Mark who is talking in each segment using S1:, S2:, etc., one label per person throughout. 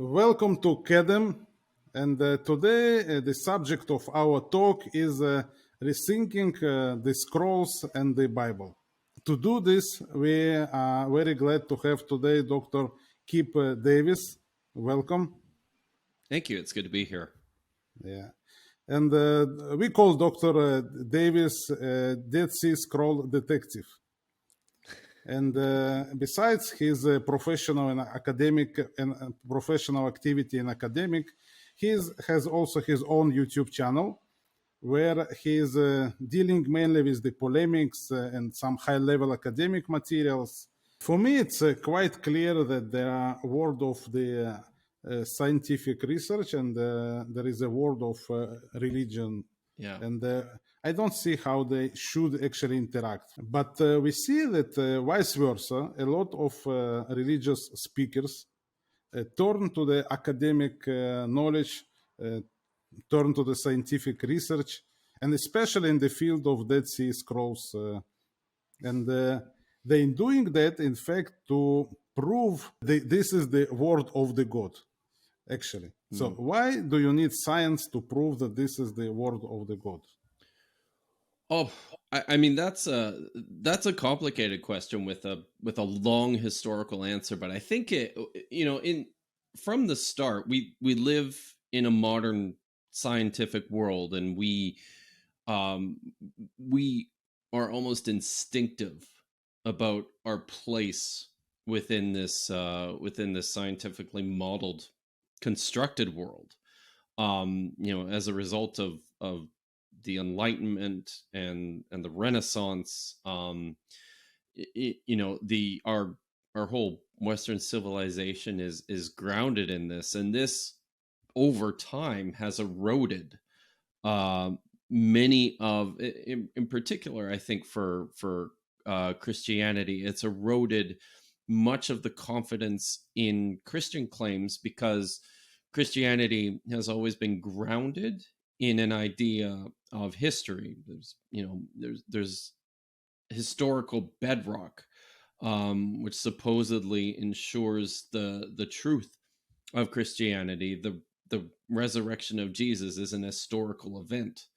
S1: Welcome to Kedem, and today the subject of our talk is rethinking the scrolls and the Bible. To do this, we are very glad to have today Dr. Kipp Davis. Welcome.
S2: Thank you. It's good to be here.
S1: Yeah. And we call Dr. Davis Dead Sea Scroll Detective. And besides his professional and academic and professional activity in academic, he has also his own YouTube channel where he is dealing mainly with the polemics and some high-level academic materials. For me, it's quite clear that there are a world of the scientific research and there is a world of religion.
S2: Yeah.
S1: And I don't see how they should actually interact. But we see that vice versa, a lot of religious speakers turn to the academic knowledge, turn to the scientific research, and especially in the field of Dead Sea Scrolls. And they're doing that, in fact, to prove this is the word of the God, actually. So why do you need science to prove that this is the word of the God?
S2: Oh, I mean that's a complicated question with a long historical answer, but I think from the start we live in a modern scientific world, and we are almost instinctive about our place within this scientifically modeled, constructed world. As a result of the Enlightenment and the Renaissance, our whole Western civilization is grounded in this, and this over time has eroded many of, in particular, I think for Christianity, it's eroded much of the confidence in Christian claims, because Christianity has always been grounded in an idea of history. There's historical bedrock, which supposedly ensures the truth of Christianity. The resurrection of Jesus is an historical event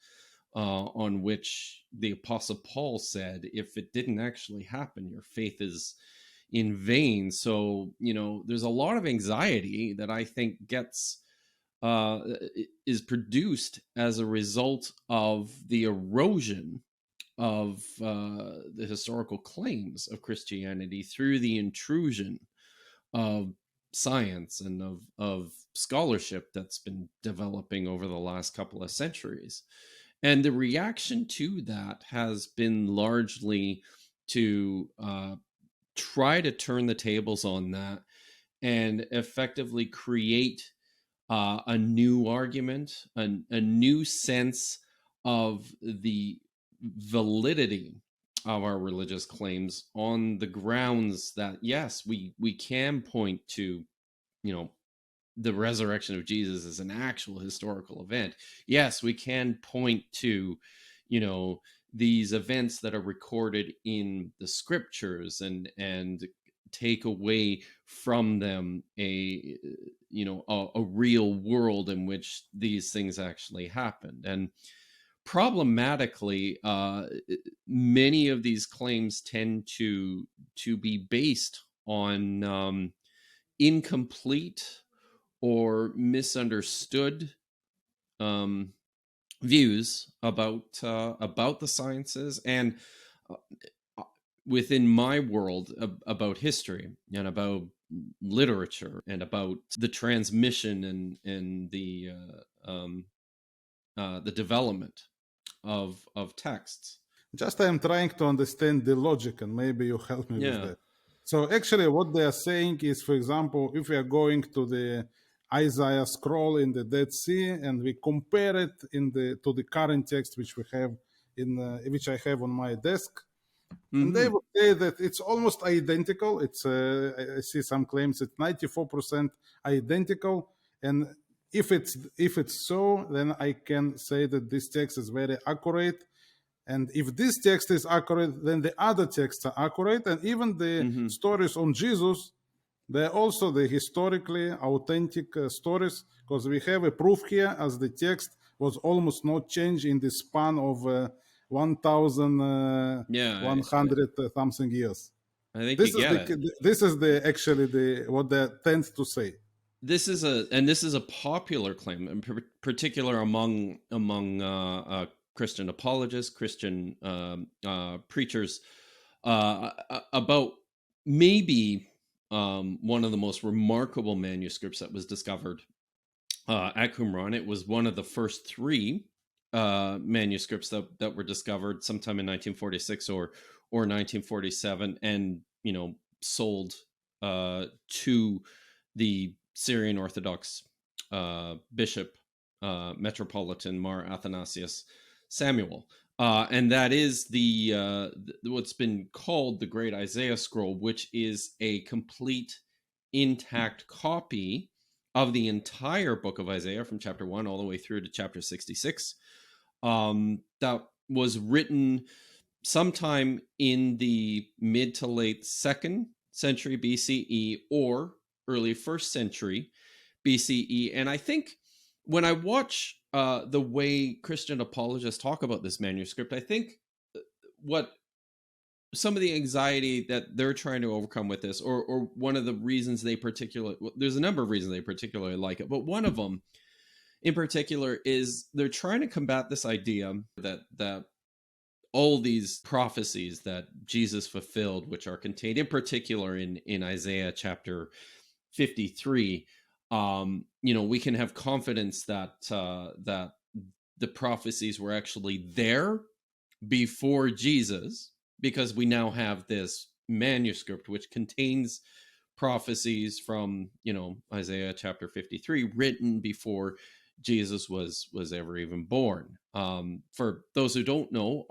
S2: on which the Apostle Paul said, if it didn't actually happen, your faith is in vain. So, there's a lot of anxiety that I think is produced as a result of the erosion of the historical claims of Christianity through the intrusion of science and of scholarship that's been developing over the last couple of centuries. And the reaction to that has been largely to try to turn the tables on that and effectively create a new argument, a new sense of the validity of our religious claims, on the grounds that, yes, we can point to, the resurrection of Jesus as an actual historical event. Yes, we can point to, these events that are recorded in the scriptures and take away from them a real world in which these things actually happened. And problematically, many of these claims tend to be based on incomplete or misunderstood views about the sciences, and within my world, about history and about literature and about the transmission and the development of texts.
S1: Just I'm trying to understand the logic, and maybe you help me with that. So actually what they are saying is, for example, if we are going to the Isaiah scroll in the Dead Sea and we compare it to the current text which we have which I have on my desk, and they would say that it's almost identical. It's I see some claims it's 94% identical, and if it's so, then I can say that this text is very accurate. And if this text is accurate, then the other texts are accurate, and even the stories on Jesus, There are also the historically authentic stories, because we have a proof here as the text was almost not changed in the span of
S2: Yeah,
S1: 1,100 something years.
S2: I think you
S1: This is
S2: get it.
S1: the actually the what they tend to say.
S2: This is a popular claim, in particular among Christian apologists, Christian preachers, about maybe one of the most remarkable manuscripts that was discovered at Qumran. It was one of the first three manuscripts that were discovered sometime in 1946 or 1947, and sold to the Syrian Orthodox bishop, Metropolitan Mar Athanasius Samuel. And that is what's been called the Great Isaiah Scroll, which is a complete, intact copy of the entire book of Isaiah from chapter 1 all the way through to chapter 66. That was written sometime in the mid to late 2nd century BCE or early 1st century BCE. And I think when I watch the way Christian apologists talk about this manuscript, I think what some of the anxiety that they're trying to overcome with this, or one of the reasons there's a number of reasons they particularly like it, but one of them in particular is they're trying to combat this idea that all these prophecies that Jesus fulfilled, which are contained in particular in Isaiah chapter 53, we can have confidence that the prophecies were actually there before Jesus, because we now have this manuscript which contains prophecies from Isaiah chapter 53 written before Jesus was ever even born. For those who don't know,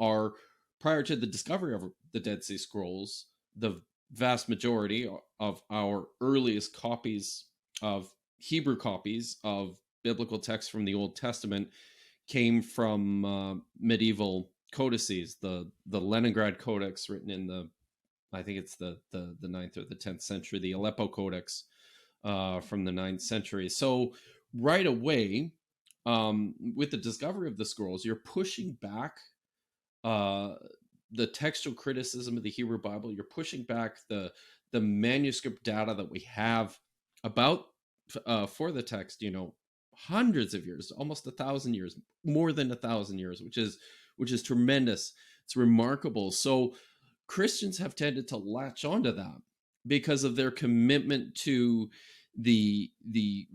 S2: prior to the discovery of the Dead Sea Scrolls, the vast majority of our earliest copies of Hebrew copies of biblical texts from the Old Testament came from medieval codices. The Leningrad Codex, written in I think it's the 9th or the 10th century, the Aleppo Codex from the 9th century. So right away, with the discovery of the scrolls, you're pushing back the textual criticism of the Hebrew Bible. You're pushing back the manuscript data that we have about for the text, hundreds of years, almost 1,000 years, more than 1,000 years, which is tremendous. It's remarkable. So Christians have tended to latch onto that because of their commitment to the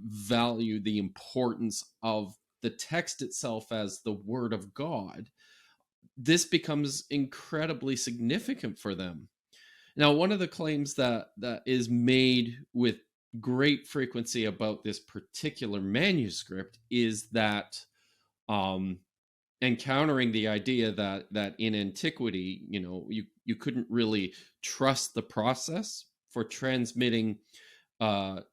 S2: value, the importance of the text itself as the Word of God. This becomes incredibly significant for them. Now, one of the claims that is made with great frequency about this particular manuscript is that encountering the idea that in antiquity, you couldn't really trust the process for transmitting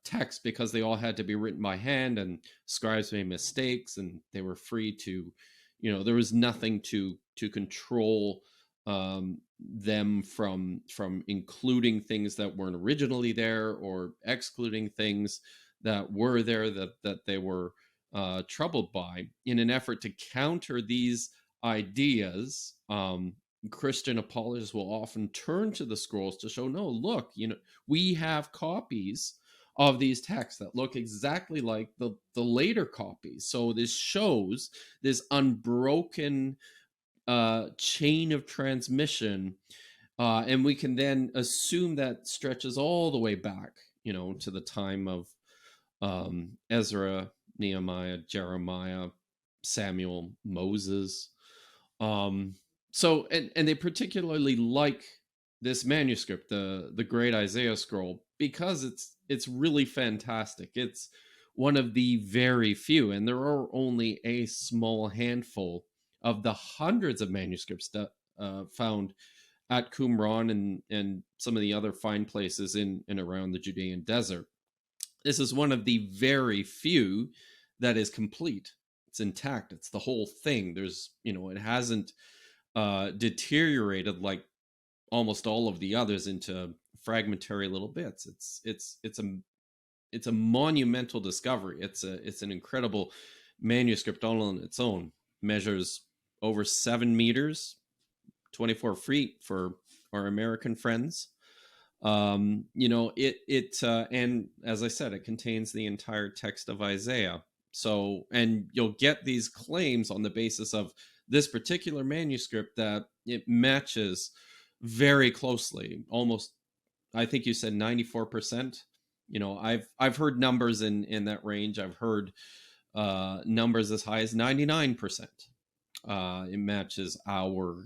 S2: text, because they all had to be written by hand, and scribes made mistakes, and they were free to, there was nothing to control them from including things that weren't originally there, or excluding things that were there that they were troubled by. In an effort to counter these ideas, Christian apologists will often turn to the scrolls to show, no, look, we have copies of these texts that look exactly like the later copies. So this shows this unbroken chain of transmission, and we can then assume that stretches all the way back, to the time of Ezra, Nehemiah, Jeremiah, Samuel, Moses. So, and they particularly like this manuscript, the Great Isaiah Scroll, because it's really fantastic. It's one of the very few, and there are only a small handful of the hundreds of manuscripts that found at Qumran and some of the other fine places in and around the Judean desert. This is one of the very few that is complete. It's intact. It's the whole thing. There's, it hasn't deteriorated like almost all of the others into fragmentary little bits. It's a monumental discovery. It's an incredible manuscript all on its own. Measures over 7 meters, 24 feet for our American friends. And as I said, it contains the entire text of Isaiah. So, and you'll get these claims on the basis of this particular manuscript that it matches very closely, almost, I think you said 94%. I've heard numbers in that range. I've heard numbers as high as 99%. It matches our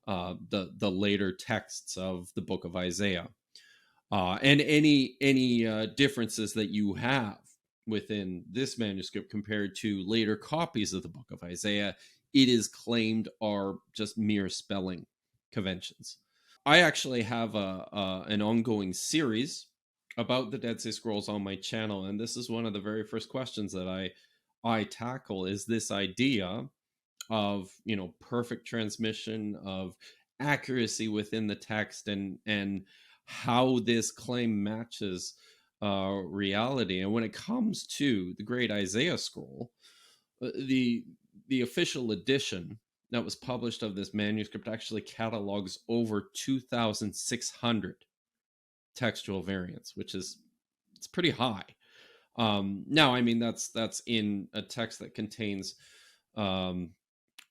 S2: the later texts of the book of Isaiah, and any differences that you have within this manuscript compared to later copies of the book of Isaiah, it is claimed are just mere spelling conventions. I actually have an ongoing series about the Dead Sea Scrolls on my channel, and this is one of the very first questions that I tackle, is this idea of perfect transmission, of accuracy within the text, and how this claim matches reality. And when it comes to the Great Isaiah Scroll, the official edition that was published of this manuscript actually catalogs over 2,600 textual variants, which it's pretty high. Now, I mean, that's in a text that contains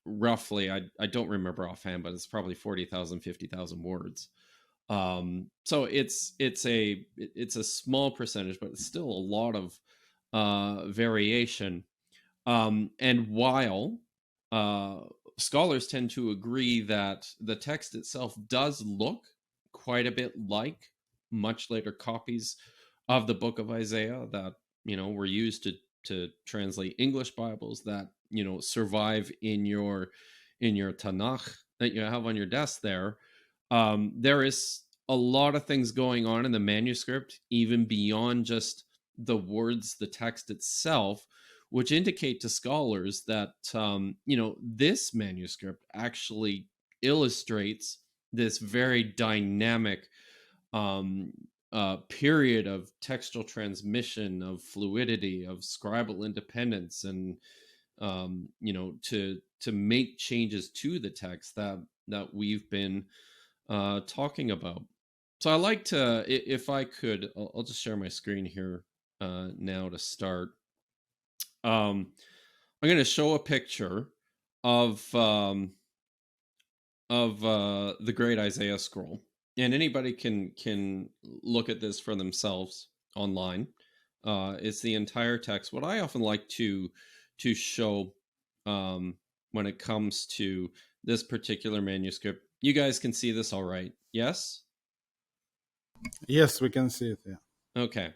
S2: roughly, I don't remember offhand, but it's probably 40,000, 50,000 words. So it's a small percentage, but it's still a lot of variation. And while scholars tend to agree that the text itself does look quite a bit like much later copies of the book of Isaiah that were used to translate English Bibles, that survive in your Tanakh that you have on your desk there. There is a lot of things going on in the manuscript, even beyond just the words, the text itself, which indicate to scholars that this manuscript actually illustrates this very dynamic period of textual transmission, of fluidity, of scribal independence, and to make changes to the text that we've been talking about. So I like to, if I could, I'll just share my screen here now to start. I'm going to show a picture of the Great Isaiah Scroll, and anybody can look at this for themselves online. It's the entire text. What I often like to show when it comes to this particular manuscript, you guys can see this all right? Yes?
S1: Yes, we can see it. Yeah.
S2: Okay.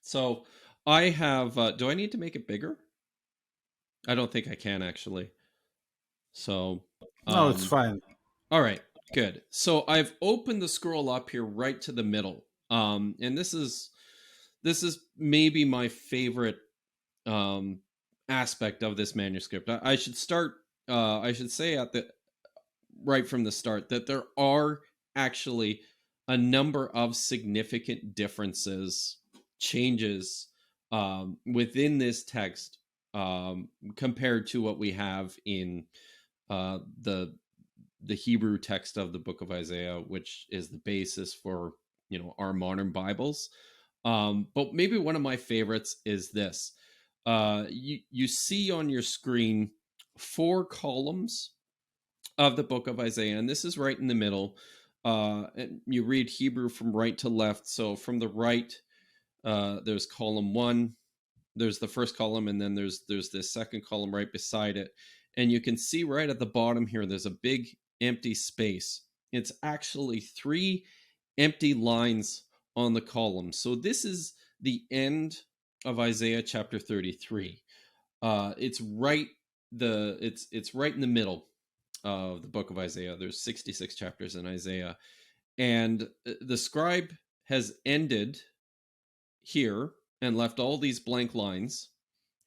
S2: So I have, do I need to make it bigger? I don't think I can, actually. So
S1: No, it's fine.
S2: All right, good. So I've opened the scroll up here right to the middle. And this is maybe my favorite aspect of this manuscript. I should start I should say right from the start that there are actually a number of significant differences, changes within this text compared to what we have in the Hebrew text of the book of Isaiah, which is the basis for our modern Bibles. But maybe one of my favorites is this. You see on your screen 4 columns of the book of Isaiah, and this is right in the middle. And you read Hebrew from right to left. So from the right, there's column 1. There's the first column, and then there's this second column right beside it. And you can see right at the bottom here, there's a big empty space. It's actually 3 empty lines on the column. So this is the end of Isaiah chapter 33. It's right in the middle of the book of Isaiah. There's 66 chapters in Isaiah, and the scribe has ended here and left all these blank lines,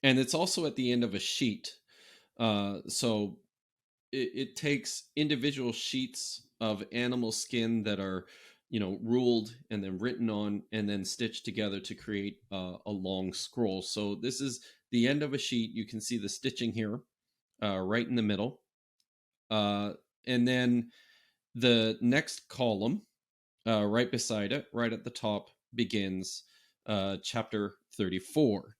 S2: and it's also at the end of a sheet. So it takes individual sheets of animal skin that are ruled and then written on and then stitched together to create a long scroll. So this is the end of a sheet. You can see the stitching here right in the middle. And then the next column right beside it, right at the top, begins chapter 34.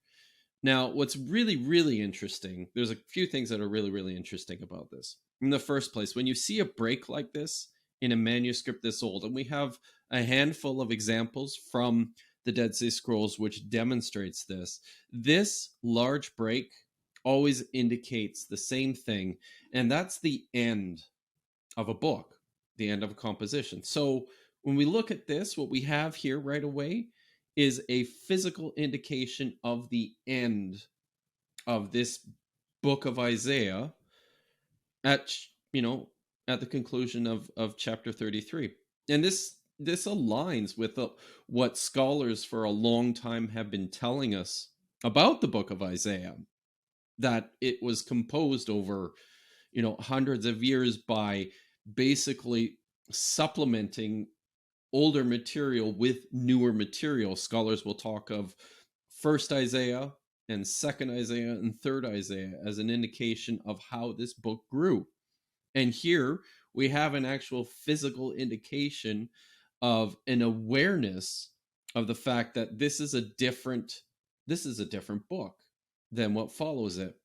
S2: Now, what's really, really interesting, there's a few things that are really, really interesting about this. In the first place, when you see a break like this in a manuscript this old, and we have a handful of examples from the Dead Sea Scrolls which demonstrates this large break always indicates the same thing, and that's the end of a book, the end of a composition. So when we look at this, what we have here right away is a physical indication of the end of this book of Isaiah at the conclusion of chapter 33. And this aligns with what scholars for a long time have been telling us about the book of Isaiah, that it was composed over hundreds of years by basically supplementing older material with newer material. Scholars will talk of first Isaiah and second Isaiah and third Isaiah as an indication of how this book grew. And here we have an actual physical indication of an awareness of the fact that this is a different book than what follows it.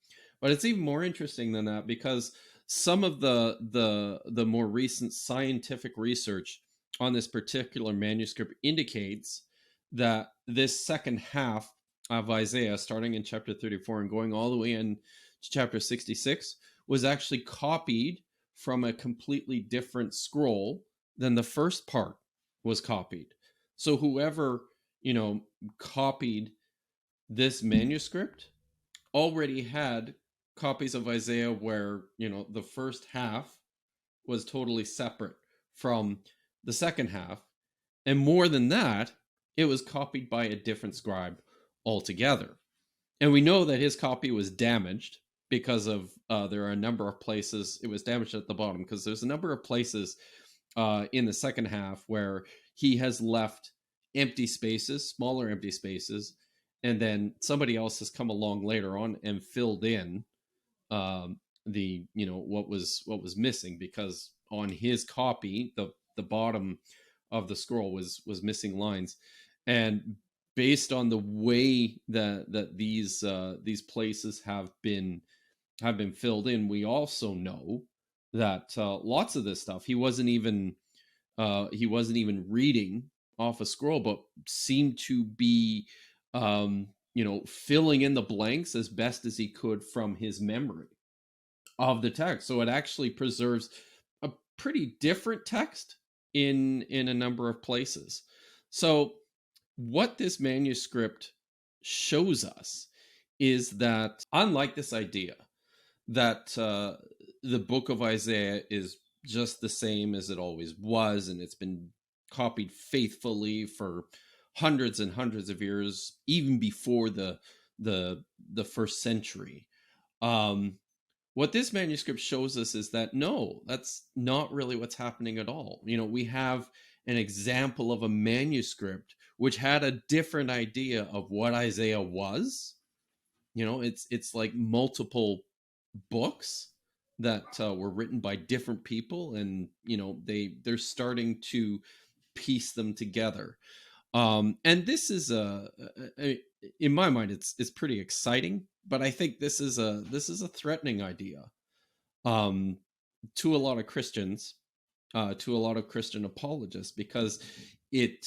S2: But it's even more interesting than that, because some of the more recent scientific research on this particular manuscript indicates that this second half of Isaiah, starting in chapter 34 and going all the way in to chapter 66, was actually copied from a completely different scroll than the first part was copied. So whoever, copied this manuscript already had copies of Isaiah where, the first half was totally separate from the second half. And more than that, it was copied by a different scribe altogether. And we know that his copy was damaged because of, there are a number of places, it was damaged at the bottom because there's a number of places in the second half where he has left empty spaces, smaller empty spaces, and then somebody else has come along later on and filled in the what was missing, because on his copy the bottom of the scroll was missing lines. And based on the way that these places have been filled in, we also know that lots of this stuff he wasn't even reading off a scroll, but seemed to be filling in the blanks as best as he could from his memory of the text. So it actually preserves a pretty different text in a number of places. So what this manuscript shows us is that, unlike this idea that the book of Isaiah is just the same as it always was, and it's been copied faithfully for hundreds and hundreds of years, even before the first century. What this manuscript shows us is that no, that's not really what's happening at all. We have an example of a manuscript which had a different idea of what Isaiah was. It's like multiple books that were written by different people, and they're starting to piece them together. And this is in my mind, it's pretty exciting, but I think this is a threatening idea to a lot of Christians, to a lot of Christian apologists, because it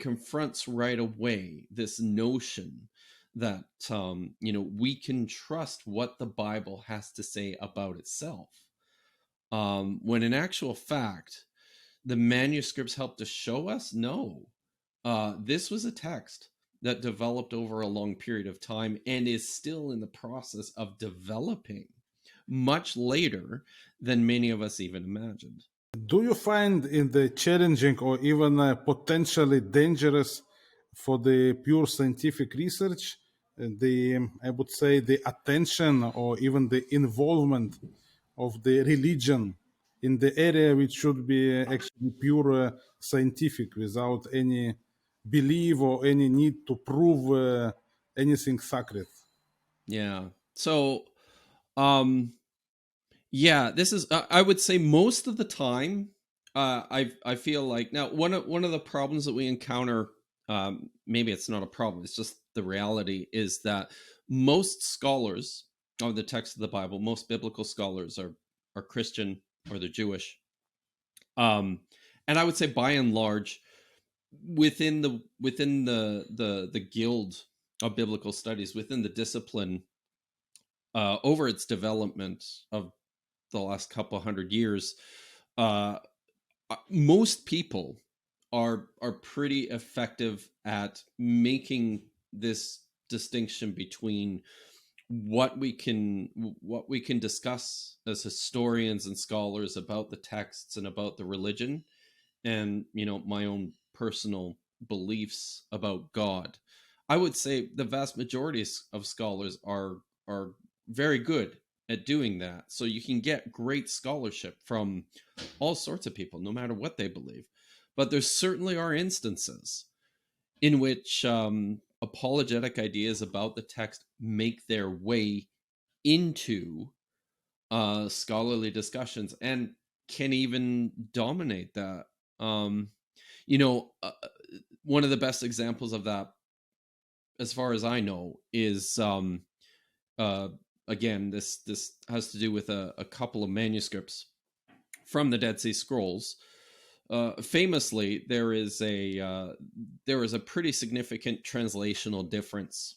S2: confronts right away this notion that we can trust what the Bible has to say about itself, when in actual fact the manuscripts help to show us no, this was a text that developed over a long period of time and is still in the process of developing much later than many of us even imagined.
S1: Do you find in the challenging or even potentially dangerous for the pure scientific research I would say the attention or even the involvement of the religion in the area which should be actually pure scientific, without any belief or any need to prove anything sacred.
S2: Yeah. So, um, yeah, this is. I would say most of the time, I feel like now one of the problems that we encounter, maybe it's not a problem, it's just the reality, is that most scholars of the text of the Bible, most biblical scholars are Christian or they're Jewish, and I would say by and large, within the guild of biblical studies, within the discipline, over its development of the last couple hundred years, uh, most people are pretty effective at making this distinction between what we can discuss as historians and scholars about the texts and about the religion, and my own personal beliefs about God. I would say the vast majority of scholars are very good at doing that. So you can get great scholarship from all sorts of people, no matter what they believe. But there certainly are instances in which apologetic ideas about the text make their way into scholarly discussions and can even dominate that. Um, you know, uh, One of the best examples of that, as far as I know, is uh, again, this has to do with a couple of manuscripts from the Dead Sea Scrolls. Famously, there is a pretty significant translational difference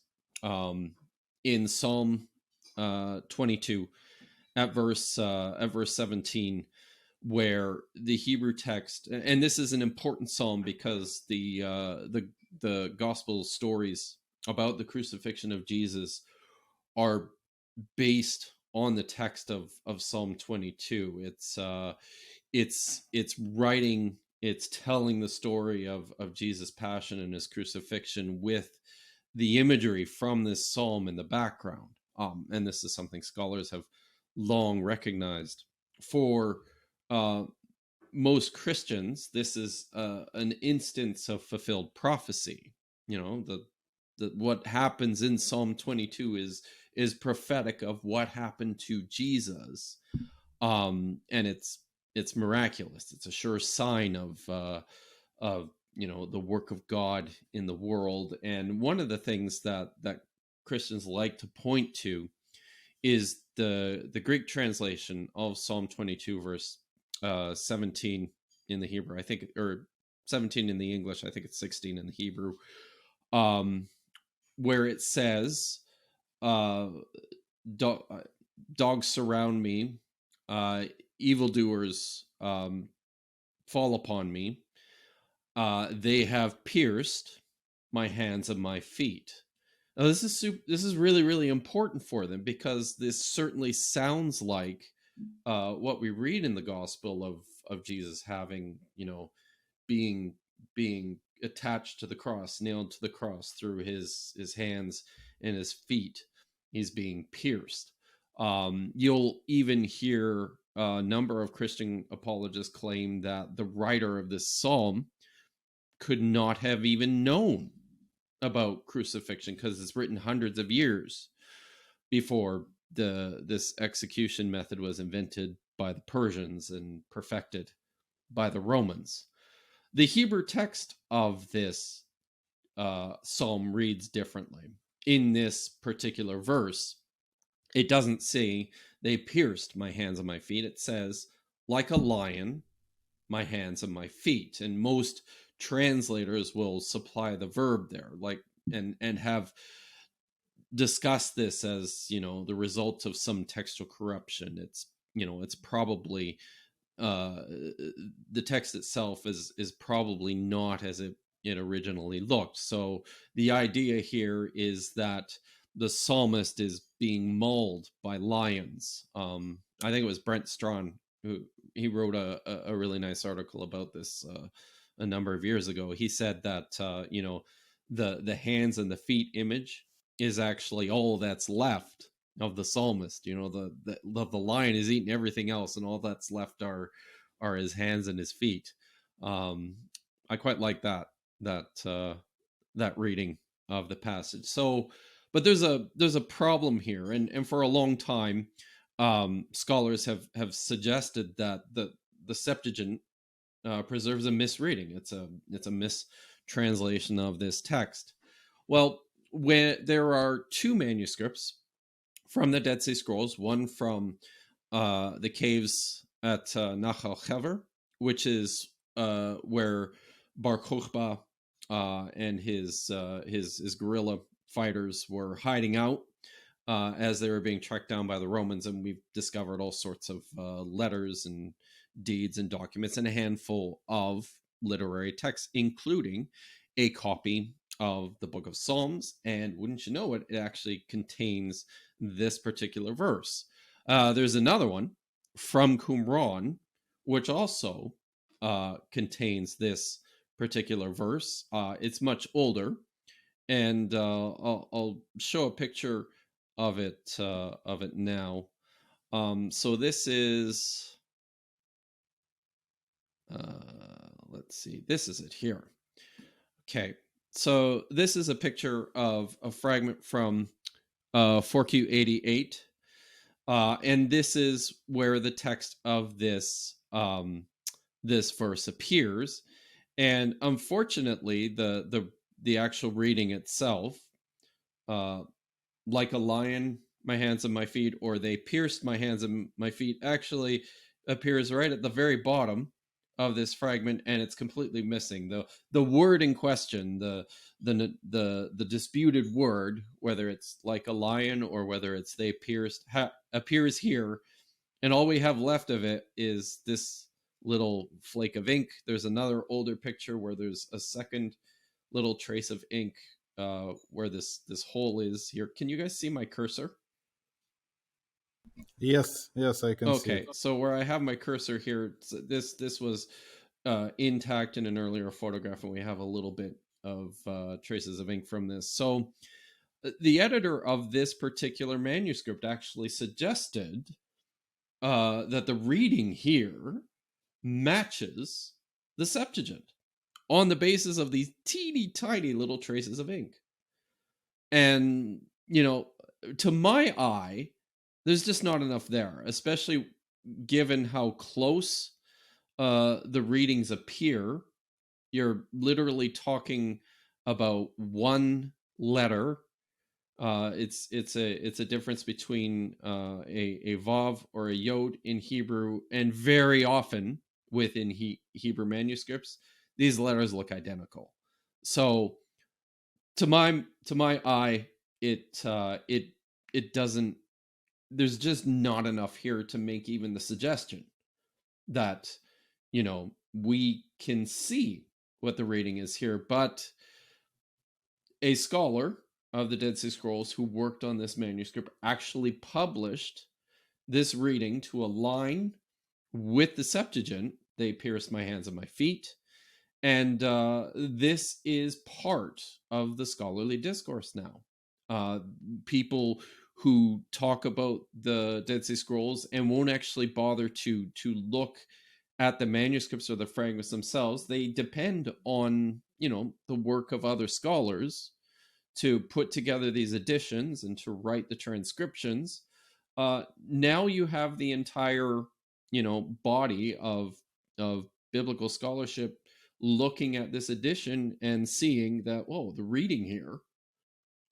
S2: in Psalm 22 at verse 17, where the Hebrew text, and this is an important psalm because the gospel stories about the crucifixion of Jesus are based on the text of Psalm 22. It's writing, it's telling the story of Jesus' passion and his crucifixion with the imagery from this psalm in the background. And this is something scholars have long recognized. For uh, most Christians, this is an instance of fulfilled prophecy. The what happens in Psalm 22 is prophetic of what happened to Jesus, and it's miraculous. It's a sure sign of the work of God in the world. And one of the things that Christians like to point to is the Greek translation of Psalm 22, verse 17 in the Hebrew, I think, or 17 in the English, I think it's 16 in the Hebrew, where it says, uh, dogs surround me, evildoers fall upon me, they have pierced my hands and my feet. Now, this is really, really important for them, because this certainly sounds like what we read in the gospel of Jesus having, being being attached to the cross, nailed to the cross, through his hands and his feet. He's being pierced. You'll even hear a number of Christian apologists claim that the writer of this psalm could not have even known about crucifixion, because it's written hundreds of years before this execution method was invented by the Persians and perfected by the Romans. The Hebrew text of this psalm reads differently. In this particular verse, it doesn't say they pierced my hands and my feet. It says, like a lion, my hands and my feet. And most translators will supply the verb there, like, and have discussed this as, the result of some textual corruption. It's probably the text itself is probably not as it originally looked. So the idea here is that the psalmist is being mauled by lions. I think it was Brent Strawn who he wrote a really nice article about this a number of years ago. He said that the hands and the feet image is actually all that's left of the psalmist. You know, the lion is eating everything else, and all that's left are his hands and his feet. I quite like that reading of the passage. So, but there's a problem here, and for a long time, scholars have suggested that the Septuagint preserves a misreading. It's a mistranslation of this text. Well, when there are two manuscripts from the Dead Sea Scrolls, one from the caves at Nachal Hever, which is where Bar Kokhba and his guerrilla fighters were hiding out as they were being tracked down by the Romans, and we've discovered all sorts of letters and deeds and documents and a handful of literary texts, including a copy of the Book of Psalms. And wouldn't you know it, it actually contains this particular verse. There's another one from Qumran, which also contains this particular verse. It's much older, and I'll show a picture of it now. So this is, let's see, this is it here. Okay, so this is a picture of a fragment from 4Q88, and this is where the text of this this verse appears. And unfortunately, the actual reading itself, like a lion, my hands and my feet, or they pierced my hands and my feet, actually appears right at the very bottom of this fragment, and it's completely missing. The word in question, the disputed word, whether it's like a lion or whether it's they pierced, appears here, and all we have left of it is this little flake of ink. There's another older picture where there's a second little trace of ink where this hole is here. Can you guys see my cursor?
S1: Yes, I can see.
S2: Okay, so where I have my cursor here, this was intact in an earlier photograph, and we have a little bit of traces of ink from this. So the editor of this particular manuscript actually suggested that the reading here matches the Septuagint on the basis of these teeny tiny little traces of ink. And, you know, to my eye, there's just not enough there, especially given how close the readings appear. You're literally talking about one letter. It's a difference between a vav or a yod in Hebrew, and very often within Hebrew manuscripts, these letters look identical. So to my eye, it doesn't. There's just not enough here to make even the suggestion that, you know, we can see what the reading is here. But a scholar of the Dead Sea Scrolls who worked on this manuscript actually published this reading to align with the Septuagint. They pierced my hands and my feet. And this is part of the scholarly discourse now. People who talk about the Dead Sea Scrolls and won't actually bother to look at the manuscripts or the fragments themselves. They depend on, you know, the work of other scholars to put together these editions and to write the transcriptions. Now you have the entire, you know, body of biblical scholarship looking at this edition and seeing that, whoa, the reading here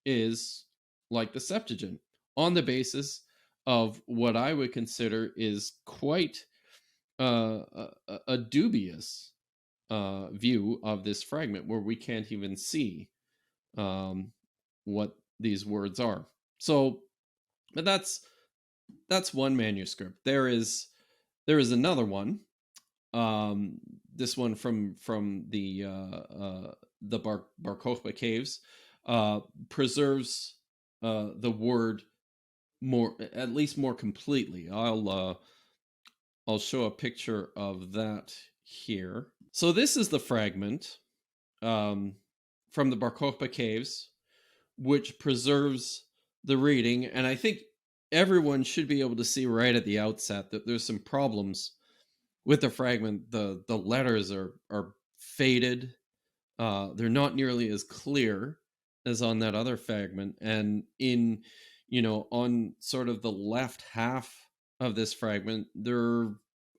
S2: is like the Septuagint, on the basis of what I would consider is quite a dubious view of this fragment, where we can't even see what these words are. So, but that's one manuscript. There is another one. This one from the Bar Kokhba caves preserves the word at least more completely. I'll show a picture of that here. So this is the fragment from the Bar Kokhba caves, which preserves the reading. And I think everyone should be able to see right at the outset that there's some problems with the fragment. The letters are faded. They're not nearly as clear as on that other fragment. And in, on sort of the left half of this fragment, they're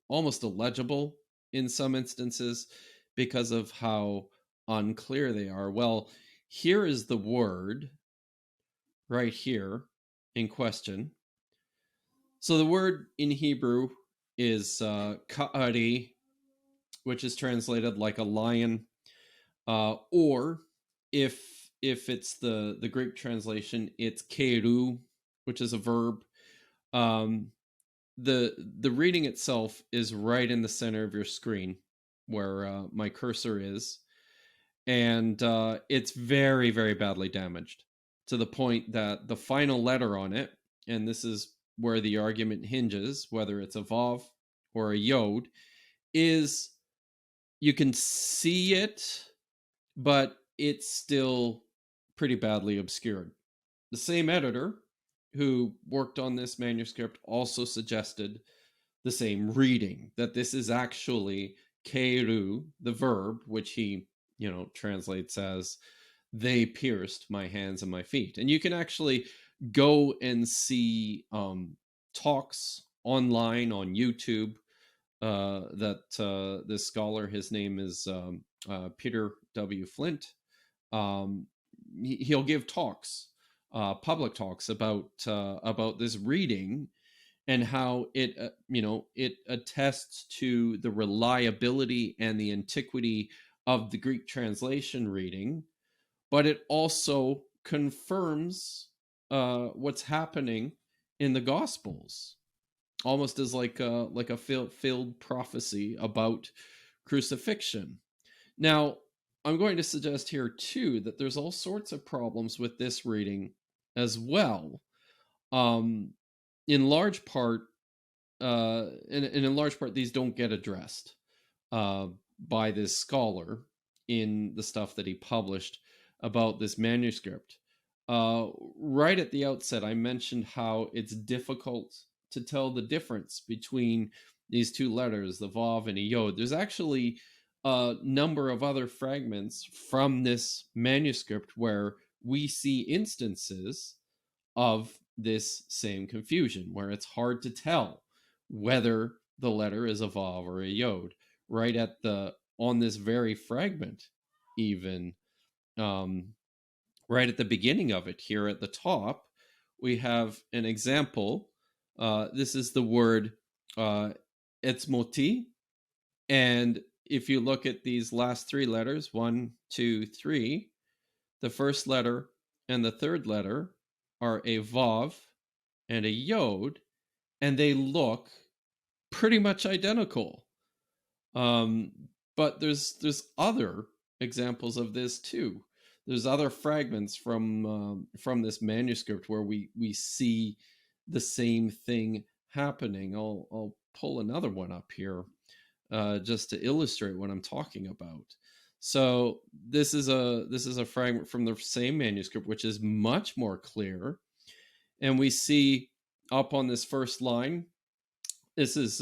S2: almost illegible in some instances because of how unclear they are. Well, here is the word right here in question. So the word in Hebrew is ka'ari, which is translated like a lion, or if it's the Greek translation, it's keru, which is a verb. The reading itself is right in the center of your screen where my cursor is, and it's very, very badly damaged to the point that the final letter on it, and this is where the argument hinges, whether it's a vav or a yod, is you can see it, but it's still pretty badly obscured. The same editor who worked on this manuscript also suggested the same reading, that this is actually keru, the verb, which he, translates as they pierced my hands and my feet. And you can actually go and see talks online on YouTube that this scholar, his name is Peter W. Flint. He'll give talks, public talks about this reading and how it it attests to the reliability and the antiquity of the Greek translation reading, but it also confirms what's happening in the Gospels, almost as like a failed prophecy about crucifixion. Now, I'm going to suggest here too that there's all sorts of problems with this reading as well. In large part, in large part, these don't get addressed by this scholar in the stuff that he published about this manuscript. Right at the outset, I mentioned how it's difficult to tell the difference between these two letters, the vav and a yod. There's actually a number of other fragments from this manuscript where we see instances of this same confusion, where it's hard to tell whether the letter is a vav or a yod. Right on this very fragment, even right at the beginning of it, here at the top, we have an example. This is the word etzmoti, and if you look at these last three letters, 1, 2, 3, the first letter and the third letter are a vav and a yod, and they look pretty much identical. But there's other examples of this too. There's other fragments from this manuscript where we see the same thing happening. I'll pull another one up here just to illustrate what I'm talking about. So this is a fragment from the same manuscript, which is much more clear, and we see up on this first line, this says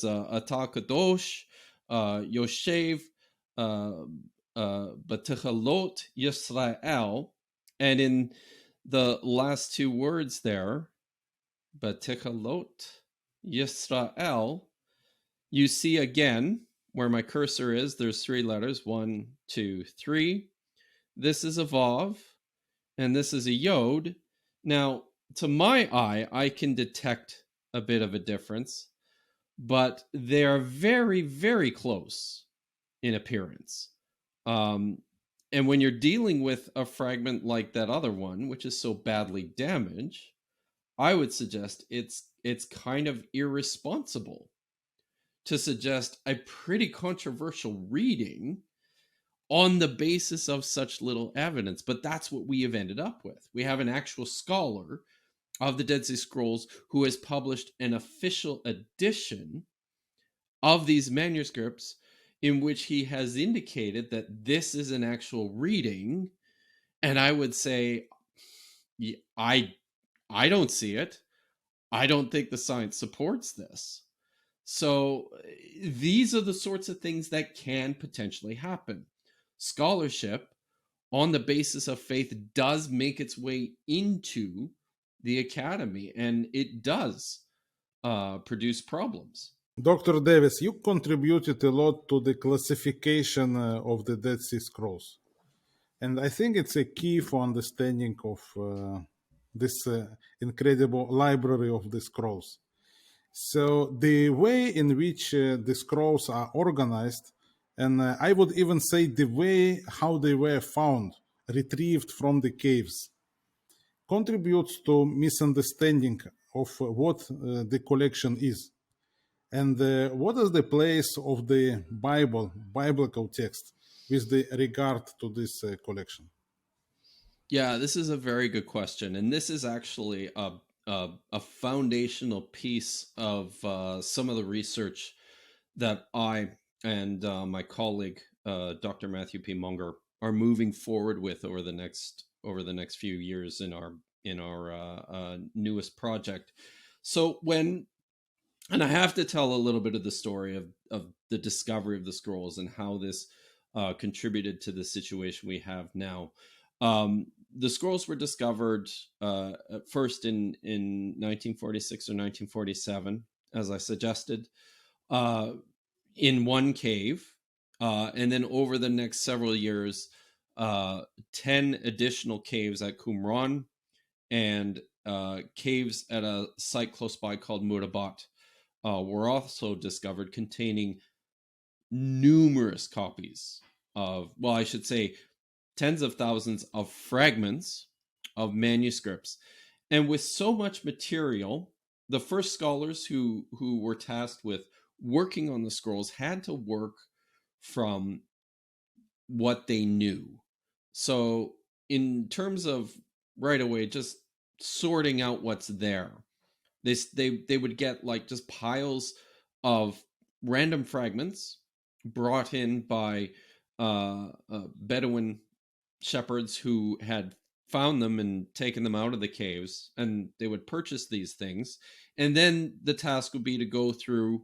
S2: Ata Kadosh Yoshev B'Techalot Yisrael, and in the last two words there, B'Techalot Yisrael, you see again where my cursor is, there's three letters, 1, 2, 3. This is a vav, and this is a yod. Now, to my eye, I can detect a bit of a difference, but they are very, very close in appearance. And when you're dealing with a fragment like that other one, which is so badly damaged, I would suggest it's kind of irresponsible to suggest a pretty controversial reading on the basis of such little evidence. But that's what we have ended up with. We have an actual scholar of the Dead Sea Scrolls who has published an official edition of these manuscripts in which he has indicated that this is an actual reading. And I would say, I don't see it. I don't think the science supports this. So these are the sorts of things that can potentially happen. Scholarship on the basis of faith does make its way into the academy, and it does produce problems.
S1: Dr. Davis, you contributed a lot to the classification of the Dead Sea Scrolls. And I think it's a key for understanding of this incredible library of the scrolls. So the way in which the scrolls are organized, and I would even say the way how they were found, retrieved from the caves, contributes to misunderstanding of what the collection is. And what is the place of the biblical text with the regard to this collection?
S2: Yeah, this is a very good question, and this is actually a foundational piece of some of the research that I and my colleague Dr. Matthew P. Munger are moving forward with over the next few years in our newest project. So and I have to tell a little bit of the story of the discovery of the scrolls and how this contributed to the situation we have now. The scrolls were discovered at first in 1946 or 1947, as I suggested, in one cave. And then over the next several years, 10 additional caves at Qumran and caves at a site close by called Murabat were also discovered, containing numerous copies of, well, I should say tens of thousands of fragments of manuscripts. And with so much material, the first scholars who were tasked with working on the scrolls had to work from what they knew. So in terms of right away just sorting out what's there, they would get like just piles of random fragments brought in by Bedouin shepherds who had found them and taken them out of the caves, and they would purchase these things, and then the task would be to go through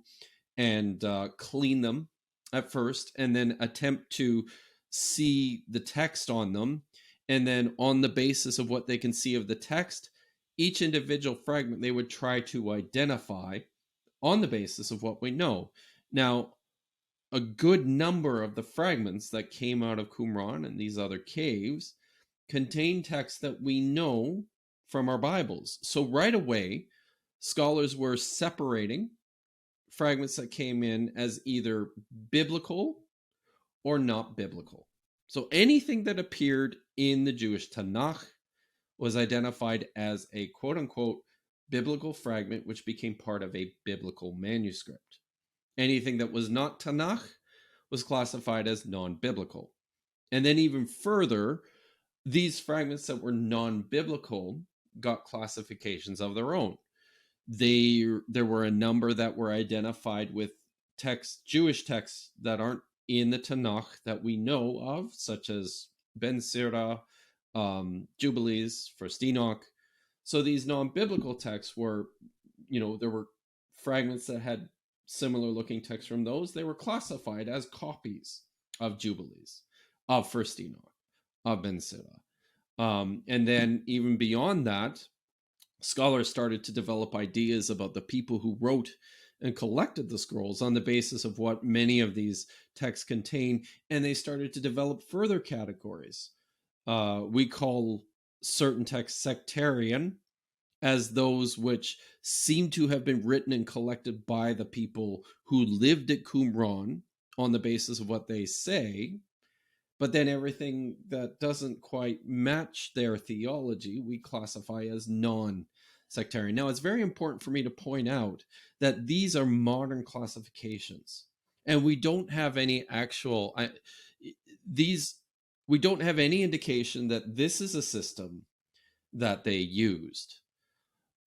S2: and clean them at first, and then attempt to see the text on them, and then on the basis of what they can see of the text, each individual fragment they would try to identify on the basis of what we know. Now, a good number of the fragments that came out of Qumran and these other caves contain texts that we know from our Bibles. So right away, scholars were separating fragments that came in as either biblical or not biblical. So anything that appeared in the Jewish Tanakh was identified as a quote-unquote biblical fragment, which became part of a biblical manuscript. Anything that was not Tanakh was classified as non-biblical. And then even further, these fragments that were non-biblical got classifications of their own. There were a number that were identified with Jewish texts that aren't in the Tanakh that we know of, such as Ben Sira, Jubilees, First Enoch. So these non-biblical texts were, there were fragments that had similar looking texts from those. They were classified as copies of Jubilees, of First Enoch, of Ben Sira. And then even beyond that, scholars started to develop ideas about the people who wrote and collected the scrolls on the basis of what many of these texts contain, and they started to develop further categories. We call certain texts sectarian, as those which seem to have been written and collected by the people who lived at Qumran on the basis of what they say, but then everything that doesn't quite match their theology, we classify as non-sectarian. Now, it's very important for me to point out that these are modern classifications, and we don't have any we don't have any indication that this is a system that they used.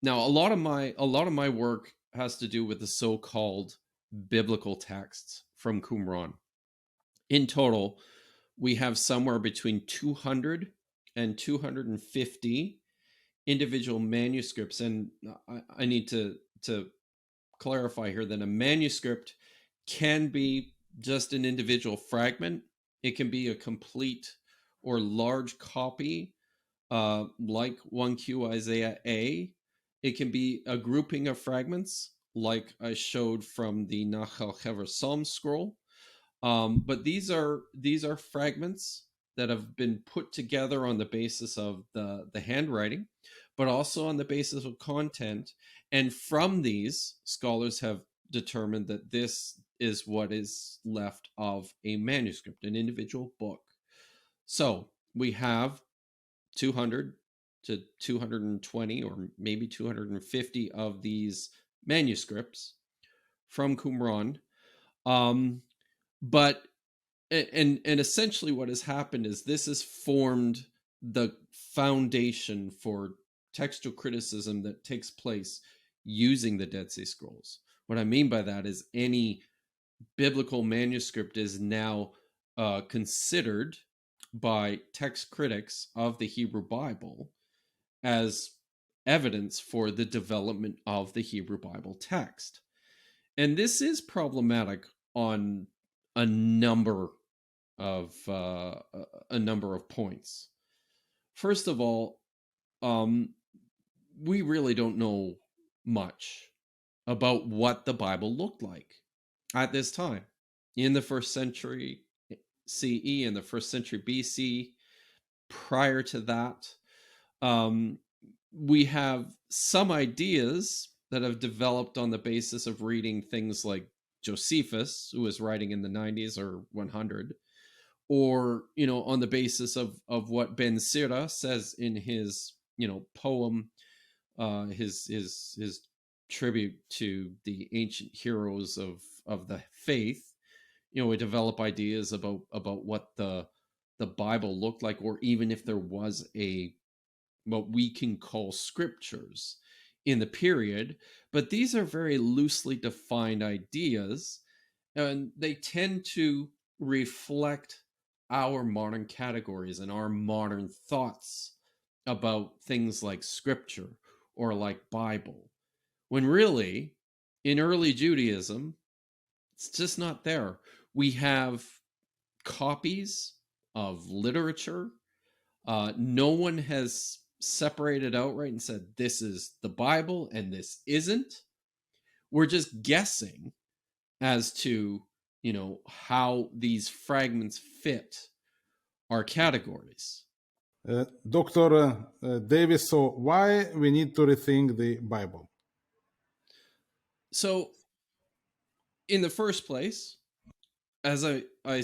S2: Now, a lot of my work has to do with the so-called biblical texts from Qumran. In total, we have somewhere between 200 and 250 individual manuscripts. And I need to clarify here that a manuscript can be just an individual fragment. It can be a complete or large copy, like 1Q Isaiah A. It can be a grouping of fragments, like I showed from the Nachal Hever Psalm scroll. But these are fragments that have been put together on the basis of the handwriting, but also on the basis of content. And from these, scholars have determined that this is what is left of a manuscript, an individual book. So we have 200 to 220 or maybe 250 of these manuscripts from Qumran. But and essentially what has happened is this has formed the foundation for textual criticism that takes place using the Dead Sea Scrolls. What I mean by that is any biblical manuscript is now considered by text critics of the Hebrew Bible as evidence for the development of the Hebrew Bible text. And this is problematic on a number of points. First of all, we really don't know much about what the Bible looked like at this time in the first century CE and the first century BC. Prior to that, we have some ideas that have developed on the basis of reading things like Josephus, who was writing in the 90s or 100, or on the basis of what Ben Sira says in his poem, his tribute to the ancient heroes of the faith. We develop ideas about what the Bible looked like, or even if there was what we can call scriptures in the period. But these are very loosely defined ideas, and they tend to reflect our modern categories and our modern thoughts about things like scripture or like Bible, when really in early Judaism it's just not there. We have copies of literature. No one has separated outright and said this is the Bible and this isn't. We're just guessing as to how these fragments fit our categories.
S1: Dr. Davis, so why we need to rethink the Bible?
S2: So, in the first place, as I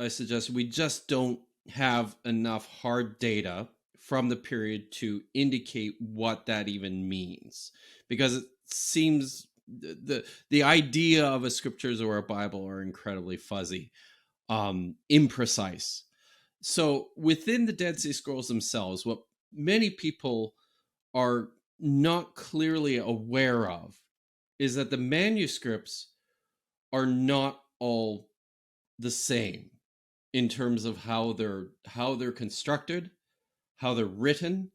S2: suggested, we just don't have enough hard data from the period to indicate what that even means, because it seems the idea of a scriptures or a Bible are incredibly fuzzy, imprecise. So within the Dead Sea Scrolls themselves, what many people are not clearly aware of is that the manuscripts are not all the same in terms of how they're constructed, how they're written.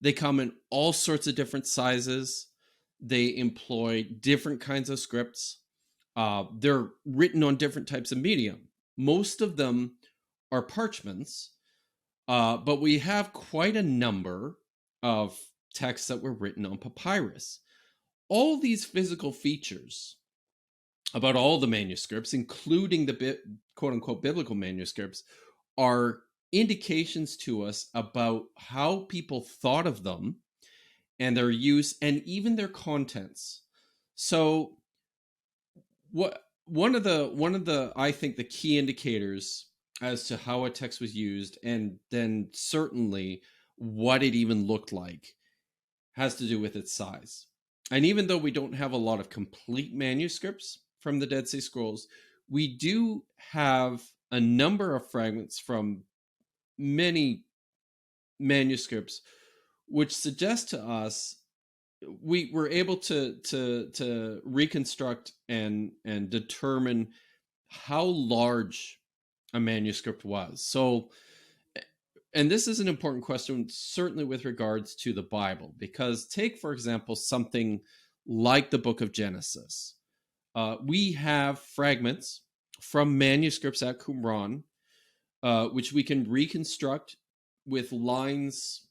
S2: They come in all sorts of different sizes. They employ different kinds of scripts. They're written on different types of medium. Most of them are parchments, but we have quite a number of texts that were written on papyrus. All these physical features about all the manuscripts, including the quote-unquote biblical manuscripts, are indications to us about how people thought of them and their use and even their contents. So one of the I think the key indicators as to how a text was used, and then certainly what it even looked like, has to do with its size. And even though we don't have a lot of complete manuscripts from the Dead Sea Scrolls, we do have a number of fragments from many manuscripts which suggest to us we were able to reconstruct and determine how large a manuscript was. So and this is an important question, certainly with regards to the Bible, because take, for example, something like the book of Genesis. We have fragments from manuscripts at Qumran, which we can reconstruct with lines,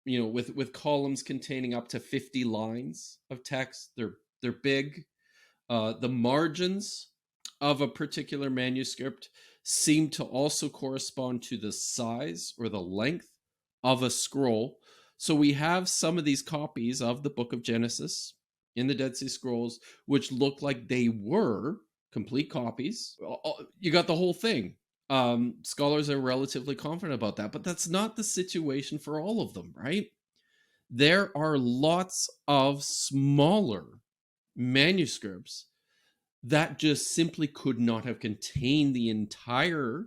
S2: with columns containing up to 50 lines of text. They're big. The margins of a particular manuscript seem to also correspond to the size or the length of a scroll. So we have some of these copies of the book of Genesis in the Dead Sea Scrolls, which look like they were complete copies. You got the whole thing. Scholars are relatively confident about that, but that's not the situation for all of them, right? There are lots of smaller manuscripts that just simply could not have contained the entire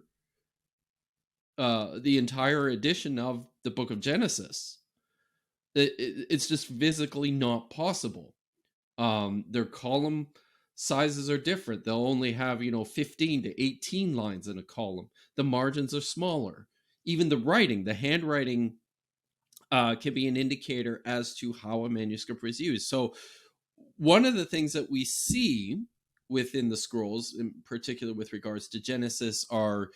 S2: edition of the book of Genesis. It's just physically not possible. Their column sizes are different. They'll only have 15 to 18 lines in a column. The margins are smaller. Even the handwriting can be an indicator as to how a manuscript was used. So one of the things that we see within the scrolls, in particular with regards to Genesis, are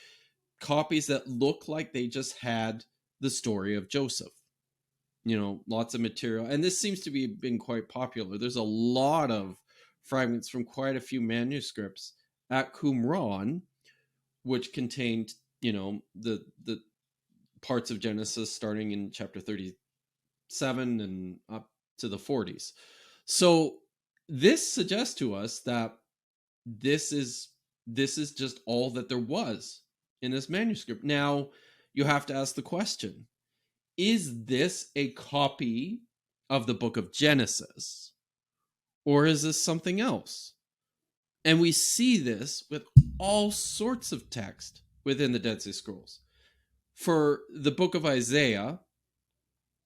S2: copies that look like they just had the story of Joseph. Lots of material. And this seems to be been quite popular. There's a lot of fragments from quite a few manuscripts at Qumran, which contained, the parts of Genesis starting in chapter 37 and up to the 40s. So this suggests to us that this is just all that there was in this manuscript. Now, you have to ask the question, is this a copy of the book of Genesis, or is this something else? And we see this with all sorts of text within the Dead Sea Scrolls. For the book of Isaiah,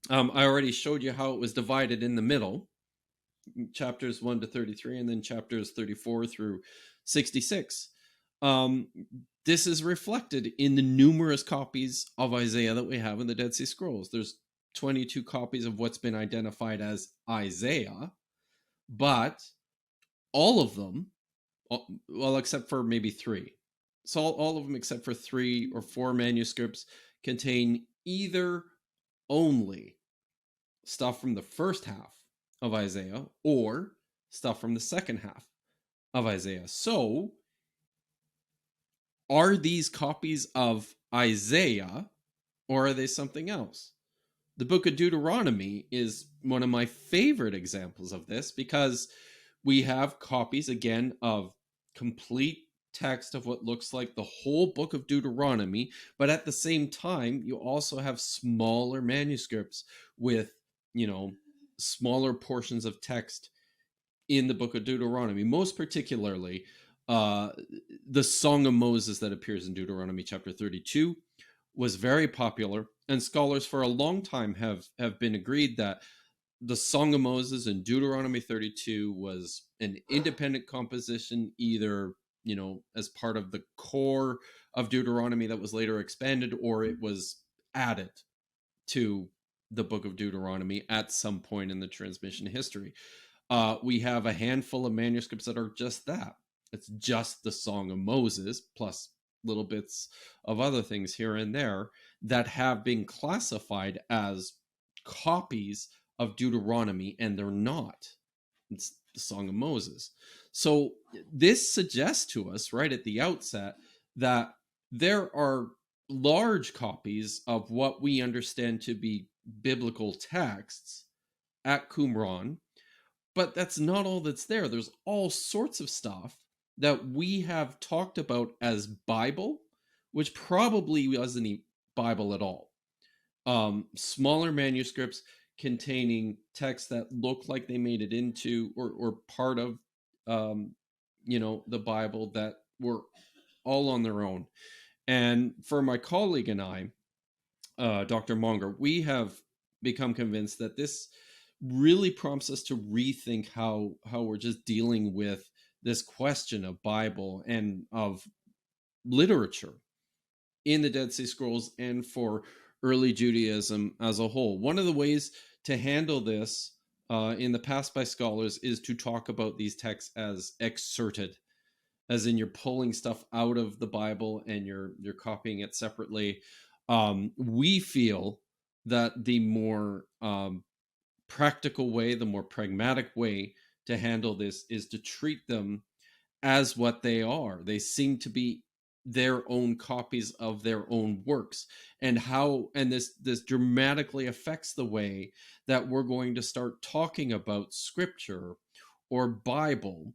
S2: I already showed you how it was divided in the middle, chapters 1 to 33, and then chapters 34 through 66. This is reflected in the numerous copies of Isaiah that we have in the Dead Sea Scrolls. There's 22 copies of what's been identified as Isaiah, but all of them, well, except for maybe 3. So all of them except for 3 or 4 manuscripts contain either only stuff from the first half of Isaiah or stuff from the second half of Isaiah. So are these copies of Isaiah, or are they something else? The book of Deuteronomy is one of my favorite examples of this, because we have copies, again, of complete text of what looks like the whole book of Deuteronomy, but at the same time, you also have smaller manuscripts with, smaller portions of text in the book of Deuteronomy, most particularly the Song of Moses that appears in Deuteronomy chapter 32 was very popular, and scholars for a long time have been agreed that the Song of Moses in Deuteronomy 32 was an independent composition, either as part of the core of Deuteronomy that was later expanded, or it was added to the book of Deuteronomy at some point in the transmission history. We have a handful of manuscripts that are just that. It's just the Song of Moses, plus little bits of other things here and there that have been classified as copies of Deuteronomy, and they're not. It's the Song of Moses. So this suggests to us right at the outset that there are large copies of what we understand to be biblical texts at Qumran, but that's not all that's there. There's all sorts of stuff that we have talked about as Bible, which probably wasn't Bible at all. Smaller manuscripts containing texts that look like they made it into or part of the Bible that were all on their own. And for my colleague and I, Dr. Monger, we have become convinced that this really prompts us to rethink how we're just dealing with this question of Bible and of literature in the Dead Sea Scrolls, and for early Judaism as a whole. One of the ways to handle this in the past by scholars is to talk about these texts as excerpted, as in you're pulling stuff out of the Bible and you're copying it separately. We feel that the more practical way, the more pragmatic way to handle this is to treat them as what they are. They seem to be their own copies of their own works, and this dramatically affects the way that we're going to start talking about scripture or Bible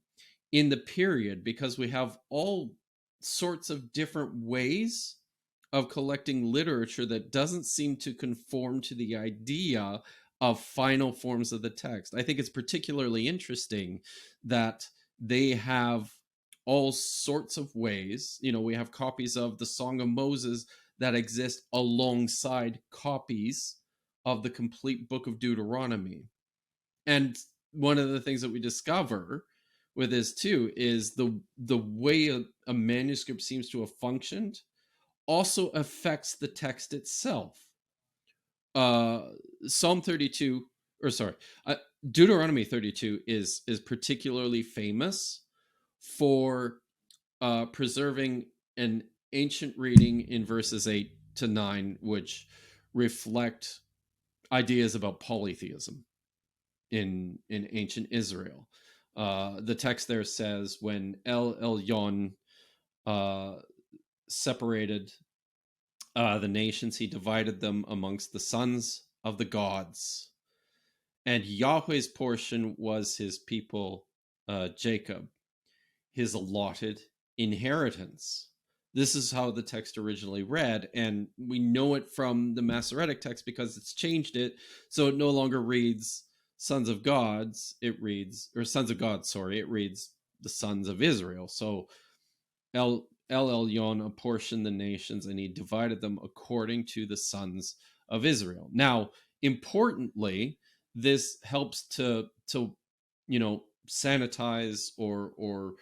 S2: in the period, because we have all sorts of different ways of collecting literature that doesn't seem to conform to the idea of final forms of the text. I think it's particularly interesting that they have all sorts of ways. We have copies of the Song of Moses that exist alongside copies of the complete book of Deuteronomy. And one of the things that we discover with this too is the way a manuscript seems to have functioned also affects the text itself. Psalm 32, or sorry, Deuteronomy 32 is particularly famous for preserving an ancient reading in verses 8 to 9, which reflect ideas about polytheism in ancient Israel. The text there says, when El Elyon separated the nations, he divided them amongst the sons of the gods. And Yahweh's portion was his people, Jacob, his allotted inheritance. This is how the text originally read, and we know it from the Masoretic text because it's changed it, so it no longer reads sons of gods, it reads, or sons of God, sorry, it reads the sons of Israel. So El Elyon apportioned the nations, and he divided them according to the sons of Israel. Now, importantly, this helps to sanitize or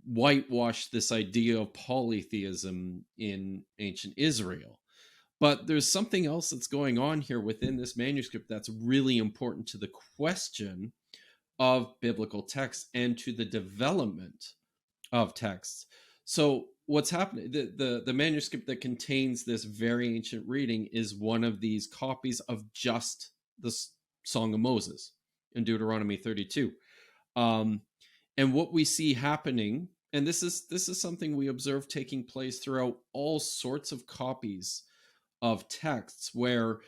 S2: whitewash this idea of polytheism in ancient Israel. But there's something else that's going on here within this manuscript that's really important to the question of biblical texts and to the development of texts. So what's happening, the manuscript that contains this very ancient reading is one of these copies of just the Song of Moses in Deuteronomy 32. And what we see happening, and this is something we observe taking place throughout all sorts of copies of texts, where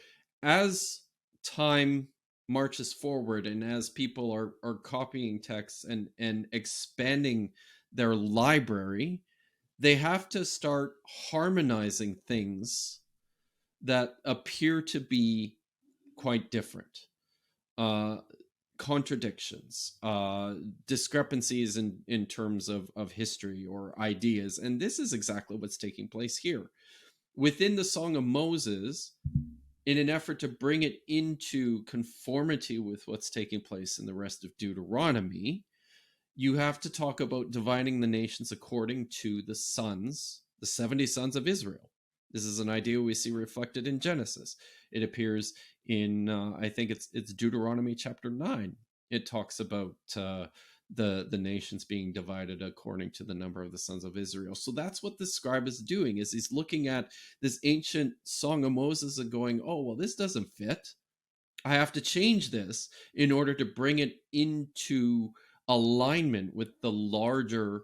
S2: as time marches forward and as people are copying texts and expanding their library, they have to start harmonizing things that appear to be quite different. Contradictions, discrepancies in terms of history or ideas. And this is exactly what's taking place here. Within the Song of Moses, in an effort to bring it into conformity with what's taking place in the rest of Deuteronomy, you have to talk about dividing the nations according to the 70 sons of Israel. This is an idea we see reflected in Genesis. It appears in, I think it's Deuteronomy chapter 9. It talks about the nations being divided according to the number of the sons of Israel. So that's what the scribe is doing, is he's looking at this ancient Song of Moses and going, oh, well, this doesn't fit. I have to change this in order to bring it into alignment with the larger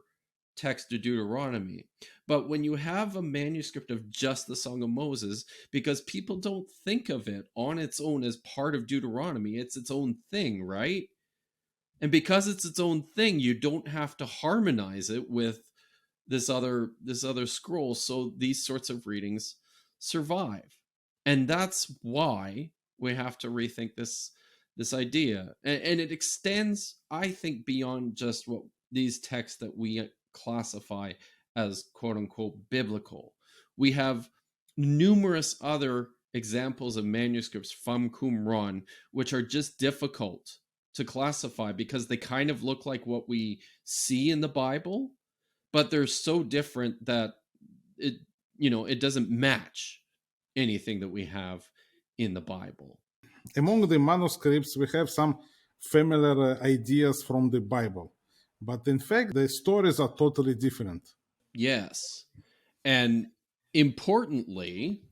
S2: text of Deuteronomy. But when you have a manuscript of just the Song of Moses, because people don't think of it on its own as part of Deuteronomy, it's its own thing, right? And because it's its own thing, you don't have to harmonize it with this other scroll, so these sorts of readings survive. And that's why we have to rethink this idea. And it extends, I think, beyond just what these texts that we classify as quote unquote biblical. We have numerous other examples of manuscripts from Qumran which are just difficult to classify because they kind of look like what we see in the Bible, but they're so different that it doesn't match anything that we have in the Bible.
S1: Among the manuscripts, we have some familiar ideas from the Bible, but in fact, the stories are totally different.
S2: Yes. And importantly,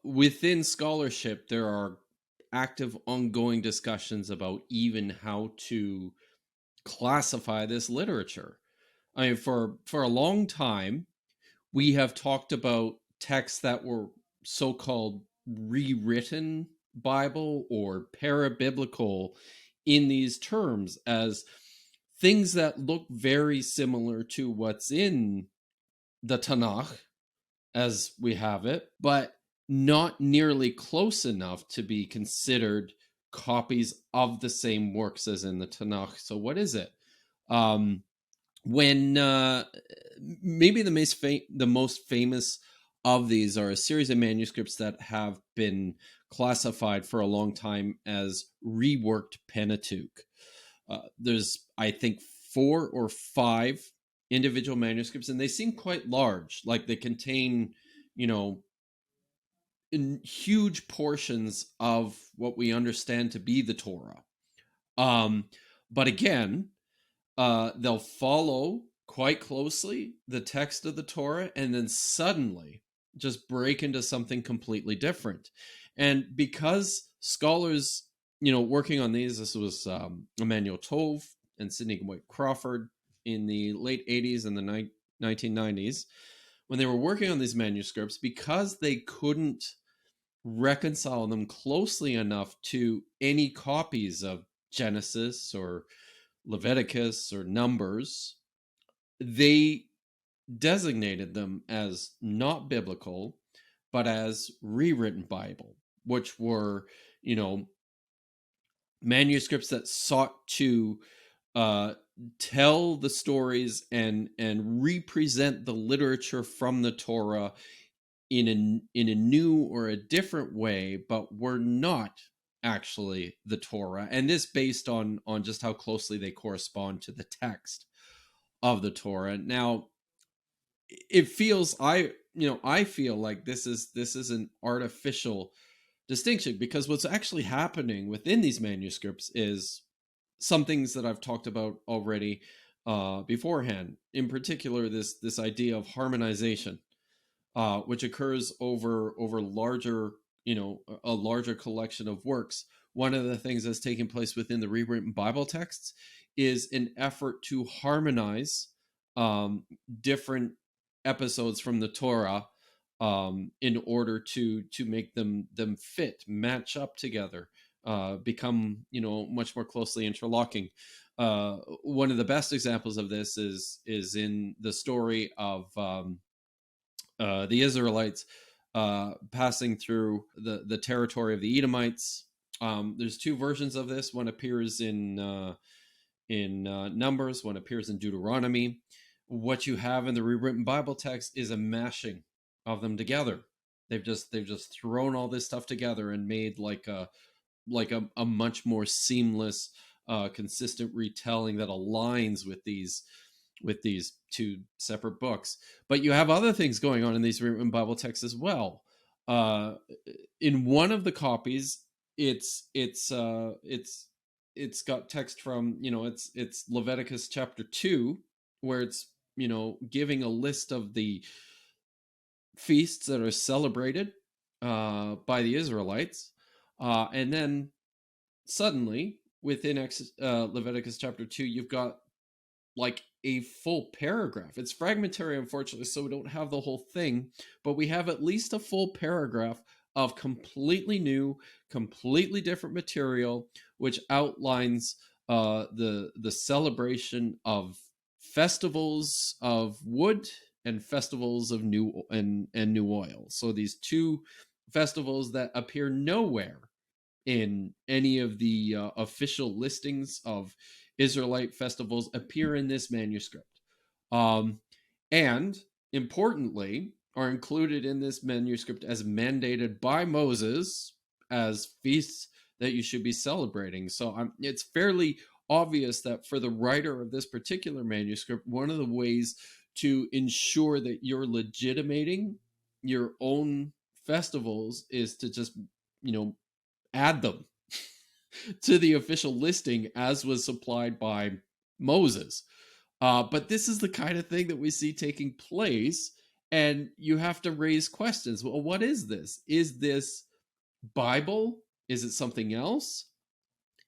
S2: within scholarship, there are active, ongoing discussions about even how to classify this literature. I mean, for a long time, we have talked about texts that were so-called rewritten Bible or parabiblical in these terms as things that look very similar to what's in the Tanakh as we have it, but not nearly close enough to be considered copies of the same works as in the Tanakh. So what is it? When maybe the most famous of these are a series of manuscripts that have been classified for a long time as reworked Pentateuch. There's, I think, 4 or 5 individual manuscripts, and they seem quite large. Like they contain, you know, in huge portions of what we understand to be the Torah. But again, they'll follow quite closely the text of the Torah and then suddenly just break into something completely different. And because scholars, working on these, this was Emmanuel Tove and Sidney White Crawford in the late 80s and the 1990s, when they were working on these manuscripts, because they couldn't reconcile them closely enough to any copies of Genesis or Leviticus or Numbers, they designated them as not biblical, but as rewritten Bible, which were, manuscripts that sought to tell the stories and represent the literature from the Torah in a new or a different way, but were not actually the Torah, and this based on just how closely they correspond to the text of the Torah. Now, it feels I feel like this is an artificial distinction, because what's actually happening within these manuscripts is some things that I've talked about already beforehand. In particular, this idea of harmonization, which occurs over larger, a larger collection of works. One of the things that's taking place within the rewritten Bible texts is an effort to harmonize different episodes from the Torah in order to make them match up together, become much more closely interlocking. One of the best examples of this is in the story of the Israelites passing through the territory of the Edomites. There's 2 versions of this. One appears in Numbers, one appears in Deuteronomy. What you have in the rewritten Bible text is a mashing of them together. They've just thrown all this stuff together and made like a much more seamless, consistent retelling that aligns with these 2 separate books. But you have other things going on in these rewritten Bible texts as well. In one of the copies, it's got text from, it's Leviticus chapter 2, where it's, giving a list of the feasts that are celebrated by the Israelites, and then suddenly within Leviticus chapter 2, you've got like a full paragraph. It's fragmentary, unfortunately, so we don't have the whole thing, but we have at least a full paragraph of completely new, completely different material, which outlines the celebration of festivals of wood and festivals of new oil. So these 2 festivals that appear nowhere in any of the official listings of Israelite festivals appear in this manuscript, and importantly are included in this manuscript as mandated by Moses as feasts that you should be celebrating. So it's fairly obvious that for the writer of this particular manuscript, one of the ways to ensure that you're legitimating your own festivals is to just, add them to the official listing as was supplied by Moses. But this is the kind of thing that we see taking place, and you have to raise questions. Well, what is this? Is this Bible? Is it something else?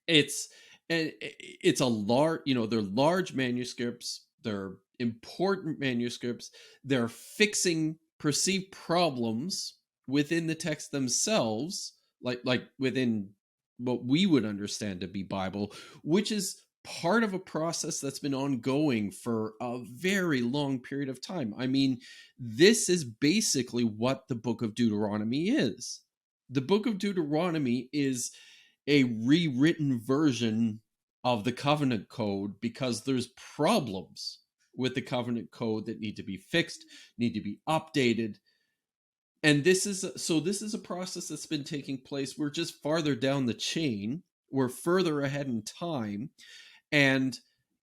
S2: It's a large, they're large manuscripts. They're important manuscripts. They're fixing perceived problems within the text themselves, like within what we would understand to be Bible, which is part of a process that's been ongoing for a very long period of time. I mean, this is basically what the book of Deuteronomy is. The book of Deuteronomy is a rewritten version of the covenant code because there's problems with the covenant code that need to be fixed, need to be updated. And this is a process that's been taking place. We're just farther down the chain. We're further ahead in time. And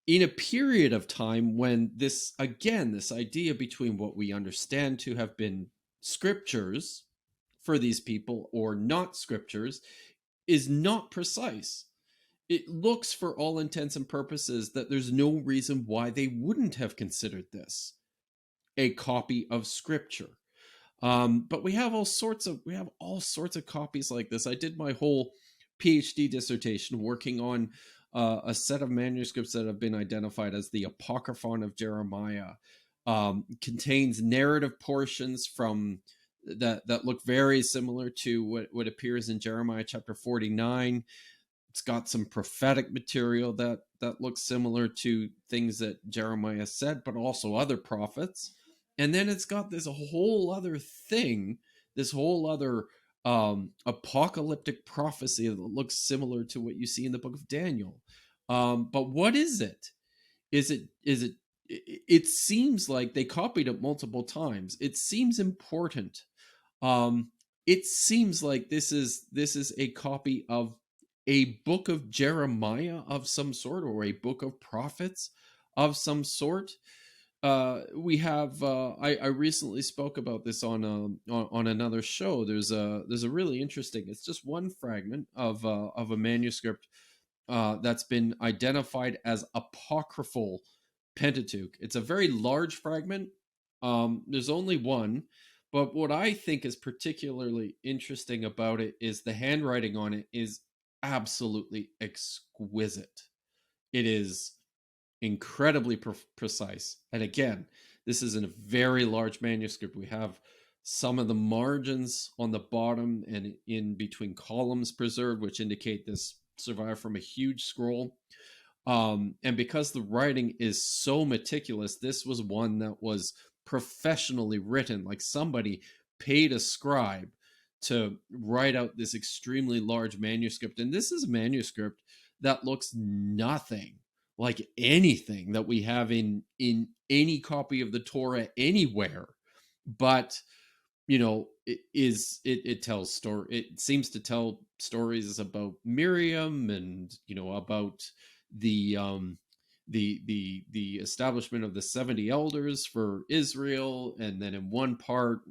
S2: in a period of time when this idea between what we understand to have been scriptures for these people or not scriptures is not precise. It looks, for all intents and purposes, that there's no reason why they wouldn't have considered this a copy of scripture. But we have all sorts of copies like this. I did my whole PhD dissertation working on a set of manuscripts that have been identified as the Apocryphon of Jeremiah. Contains narrative portions from that look very similar to what appears in Jeremiah chapter 49. It's got some prophetic material that looks similar to things that Jeremiah said, but also other prophets. And then it's got this whole other thing, this whole other apocalyptic prophecy that looks similar to what you see in the book of Daniel. But what is it? It seems like they copied it multiple times. It seems important. It seems like this is a copy of a book of Jeremiah of some sort, or a book of prophets of some sort. We have I recently spoke about this on another show. There's a really interesting. It's just one fragment of a manuscript that's been identified as apocryphal Pentateuch. It's a very large fragment. There's only one, but what I think is particularly interesting about it is the handwriting on it is absolutely exquisite. It is incredibly precise. And again, this is in a very large manuscript. We have some of the margins on the bottom and in between columns preserved, which indicate this survived from a huge scroll. And because the writing is so meticulous, this was one that was professionally written. Like somebody paid a scribe to write out this extremely large manuscript. And this is a manuscript that looks nothing like anything that we have in any copy of the Torah anywhere. But it tells story. It seems to tell stories about Miriam and about the establishment of the 70 elders for Israel, and then in one part,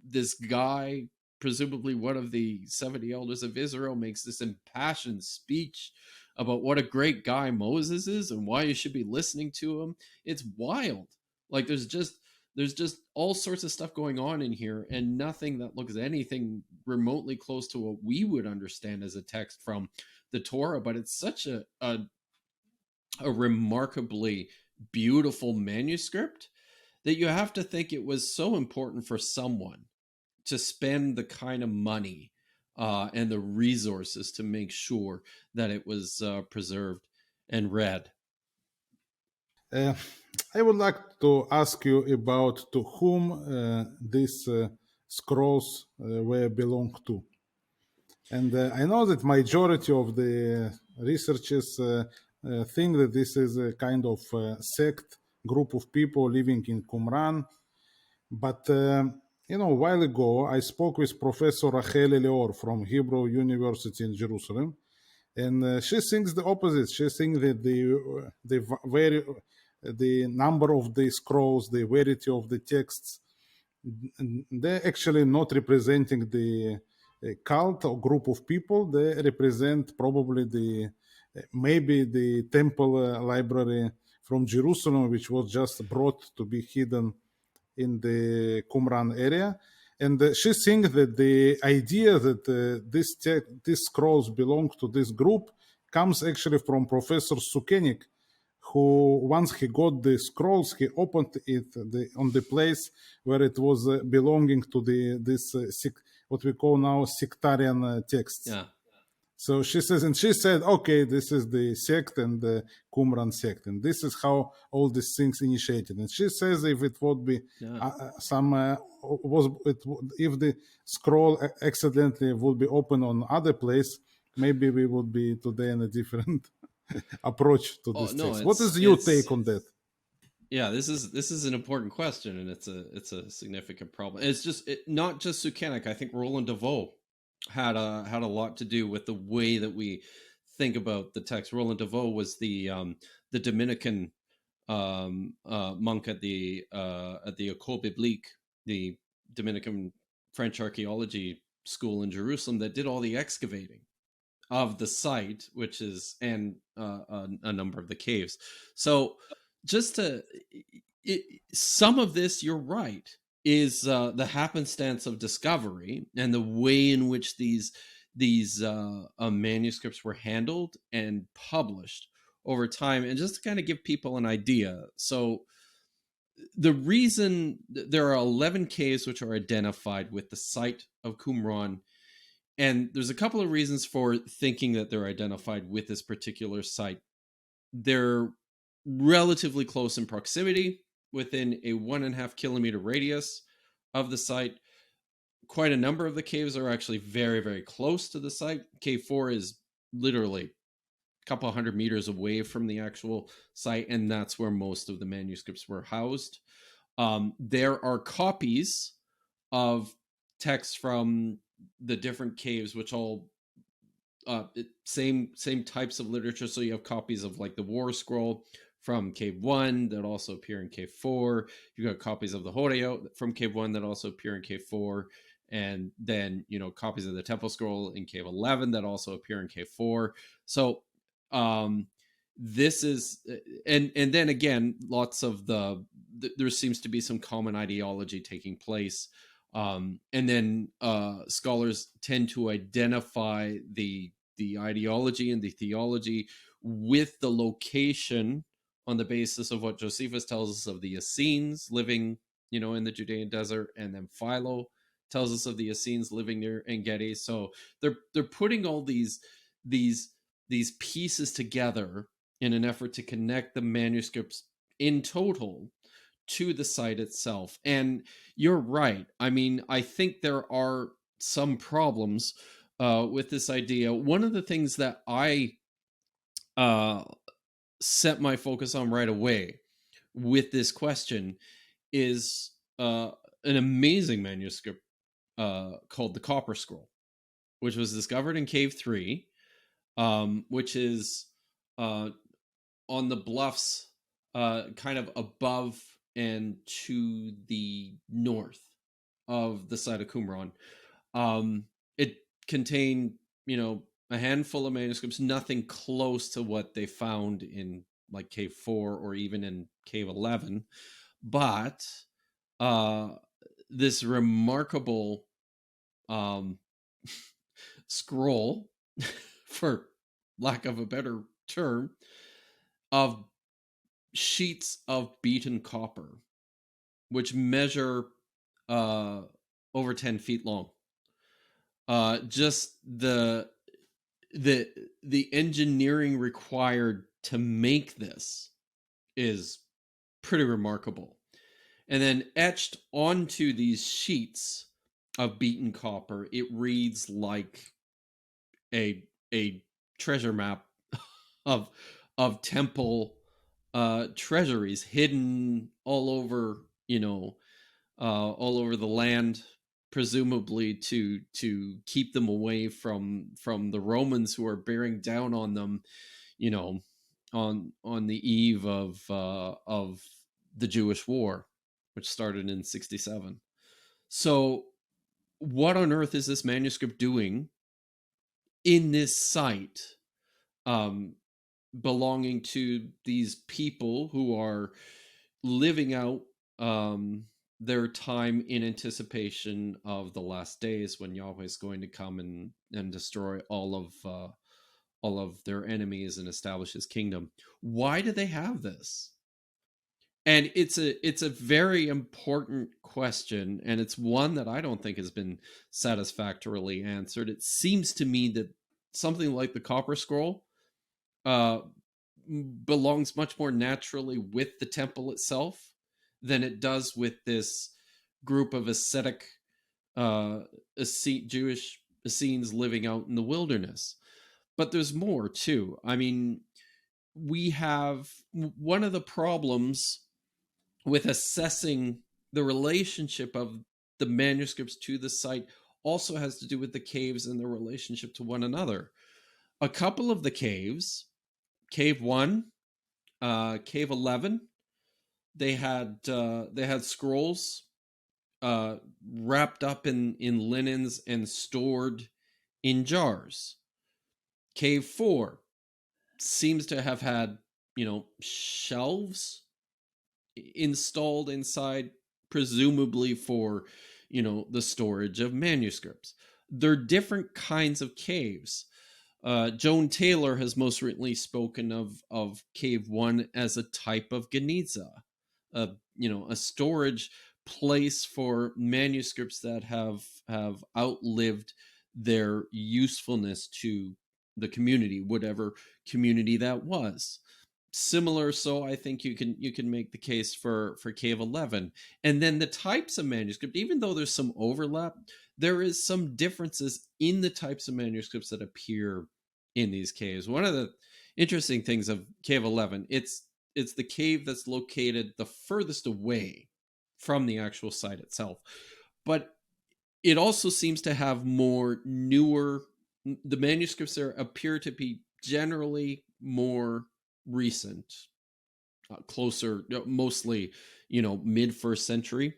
S2: this guy, presumably one of the 70 elders of Israel, makes this impassioned speech about what a great guy Moses is and why you should be listening to him. It's wild. Like there's just all sorts of stuff going on in here, and nothing that looks anything remotely close to what we would understand as a text from the Torah. But it's such a remarkably beautiful manuscript that you have to think it was so important for someone to spend the kind of money and the resources to make sure that it was preserved and read.
S1: I would like to ask you about to whom these scrolls were belong to. And I know that majority of the researchers think that this is a kind of sect group of people living in Qumran. But, a while ago, I spoke with Professor Rachel Eleor from Hebrew University in Jerusalem. And she thinks the opposite. She thinks that the number of the scrolls, the variety of the texts, they're actually not representing the cult or group of people. They represent probably the maybe the temple library from Jerusalem, which was just brought to be hidden in the Qumran area. And she thinks that the idea that these scrolls belong to this group comes actually from Professor Sukenik, who once he got the scrolls, he opened it on the place where it was belonging to this what we call now sectarian texts.
S2: Yeah.
S1: So she says, and she said, okay, this is the sect and the Qumran sect, and this is how all these things initiated. And she says, if it would be if the scroll accidentally would be open on other place, maybe we would be today in a different approach to this text. What is your take on that?
S2: Yeah, this is an important question, and it's a significant problem. It's just not just Sukenik. I think Roland DeVoe had a lot to do with the way that we think about the text. Roland DeVoe was the Dominican monk at the École Biblique, the Dominican French archaeology school in Jerusalem, that did all the excavating of the site, which is and a number of the caves. So just to some of this, you're right, is the happenstance of discovery and the way in which these manuscripts were handled and published over time. And just to kind of give people an idea, so the reason there are 11 caves which are identified with the site of Qumran, and there's a couple of reasons for thinking that they're identified with this particular site. They're relatively close in proximity, within a 1.5 kilometer radius of the site. Quite a number of the caves are actually very, very close to the site. Cave 4 is literally a couple hundred meters away from the actual site, and that's where most of the manuscripts were housed. There are copies of texts from the different caves, which all same types of literature. So you have copies of like the War Scroll from Cave 1 that also appear in Cave 4. You've got copies of the Horeo from Cave 1 that also appear in Cave 4. And then, copies of the Temple Scroll in Cave 11 that also appear in Cave 4. So this is, and then again, lots of there seems to be some common ideology taking place. And then scholars tend to identify the ideology and the theology with the location on the basis of what Josephus tells us of the Essenes living, in the Judean desert, and then Philo tells us of the Essenes living near En-Gedi. So they're putting all these pieces together in an effort to connect the manuscripts in total to the site itself. And you're right. I mean, I think there are some problems with this idea. One of the things that I set my focus on right away with this question is an amazing manuscript called the Copper Scroll, which was discovered in Cave 3, which is on the bluffs kind of above and to the north of the site of Qumran. It contained, a handful of manuscripts, nothing close to what they found in like Cave 4 or even in Cave 11. But this remarkable scroll, for lack of a better term, of sheets of beaten copper, which measure over 10 feet long. Just the engineering required to make this is pretty remarkable. And then etched onto these sheets of beaten copper, it reads like a treasure map of temple treasuries hidden all over, all over the land, presumably to keep them away from the Romans who are bearing down on them, on the eve of the Jewish War, which started in 67. So, what on earth is this manuscript doing in this site, belonging to these people who are living out their time in anticipation of the last days when Yahweh is going to come and destroy all of their enemies and establish his kingdom? Why do they have this? And it's a very important question, and it's one that I don't think has been satisfactorily answered. It seems to me that something like the Copper Scroll uh, belongs much more naturally with the temple itself than it does with this group of ascetic Jewish Essenes living out in the wilderness. But there's more too. I mean, we have one of the problems with assessing the relationship of the manuscripts to the site also has to do with the caves and their relationship to one another. A couple of the caves, Cave 1, Cave 11, they had scrolls wrapped up in linens and stored in jars. Cave 4 seems to have had, shelves installed inside, presumably for, the storage of manuscripts. They're different kinds of caves. Joan Taylor has most recently spoken of Cave 1 as a type of Geniza, a storage place for manuscripts that have outlived their usefulness to the community, whatever community that was. Similar, so I think you can make the case for Cave 11. And then the types of manuscript, even though there's some overlap, there is some differences in the types of manuscripts that appear in these caves. One of the interesting things of Cave 11, it's the cave that's located the furthest away from the actual site itself. But it also seems to have more newer, the manuscripts there appear to be generally more recent, closer, mostly, mid first century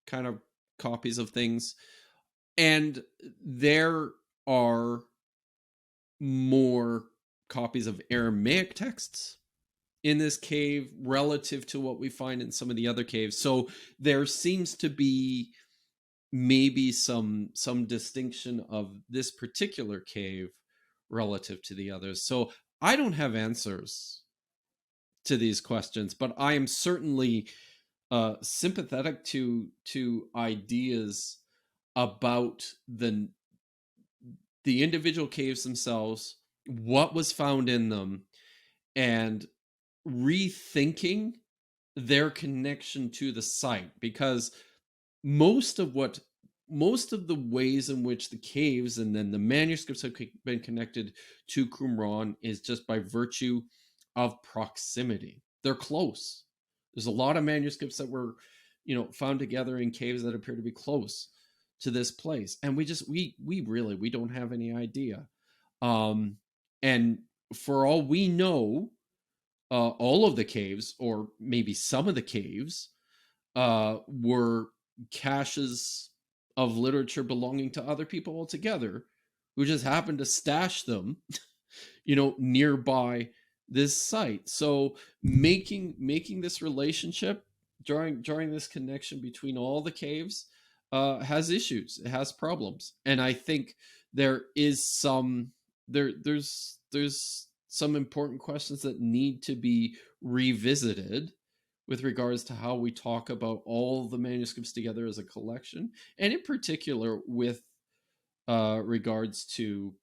S2: kind of copies of things. And there are more copies of Aramaic texts in this cave relative to what we find in some of the other caves. So there seems to be maybe some distinction of this particular cave relative to the others. So I don't have answers to these questions, but I am certainly sympathetic to ideas about the individual caves themselves, what was found in them, and rethinking their connection to the site, because most of the ways in which the caves and then the manuscripts have been connected to Qumran is just by virtue of proximity. They're close. There's a lot of manuscripts that were, found together in caves that appear to be close to this place, and we don't have any idea. And for all we know, all of the caves, or maybe some of the caves, were caches of literature belonging to other people altogether, who just happened to stash them, nearby this site. So making this relationship, drawing this connection between all the caves, has issues. It has problems, and I think there is there's some important questions that need to be revisited with regards to how we talk about all the manuscripts together as a collection, and in particular with regards to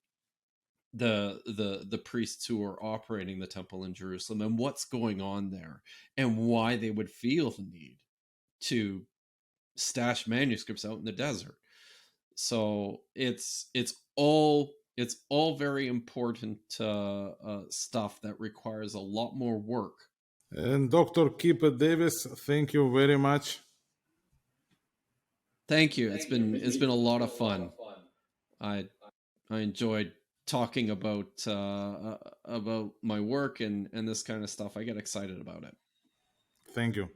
S2: the priests who are operating the temple in Jerusalem, and what's going on there, and why they would feel the need to stash manuscripts out in the desert. So it's all very important stuff that requires a lot more work.
S1: And Dr. Kipp Davis, thank you very much.
S2: Thank you. It's been a lot of fun. I enjoyed talking about my work and this kind of stuff. I get excited about it.
S1: Thank you.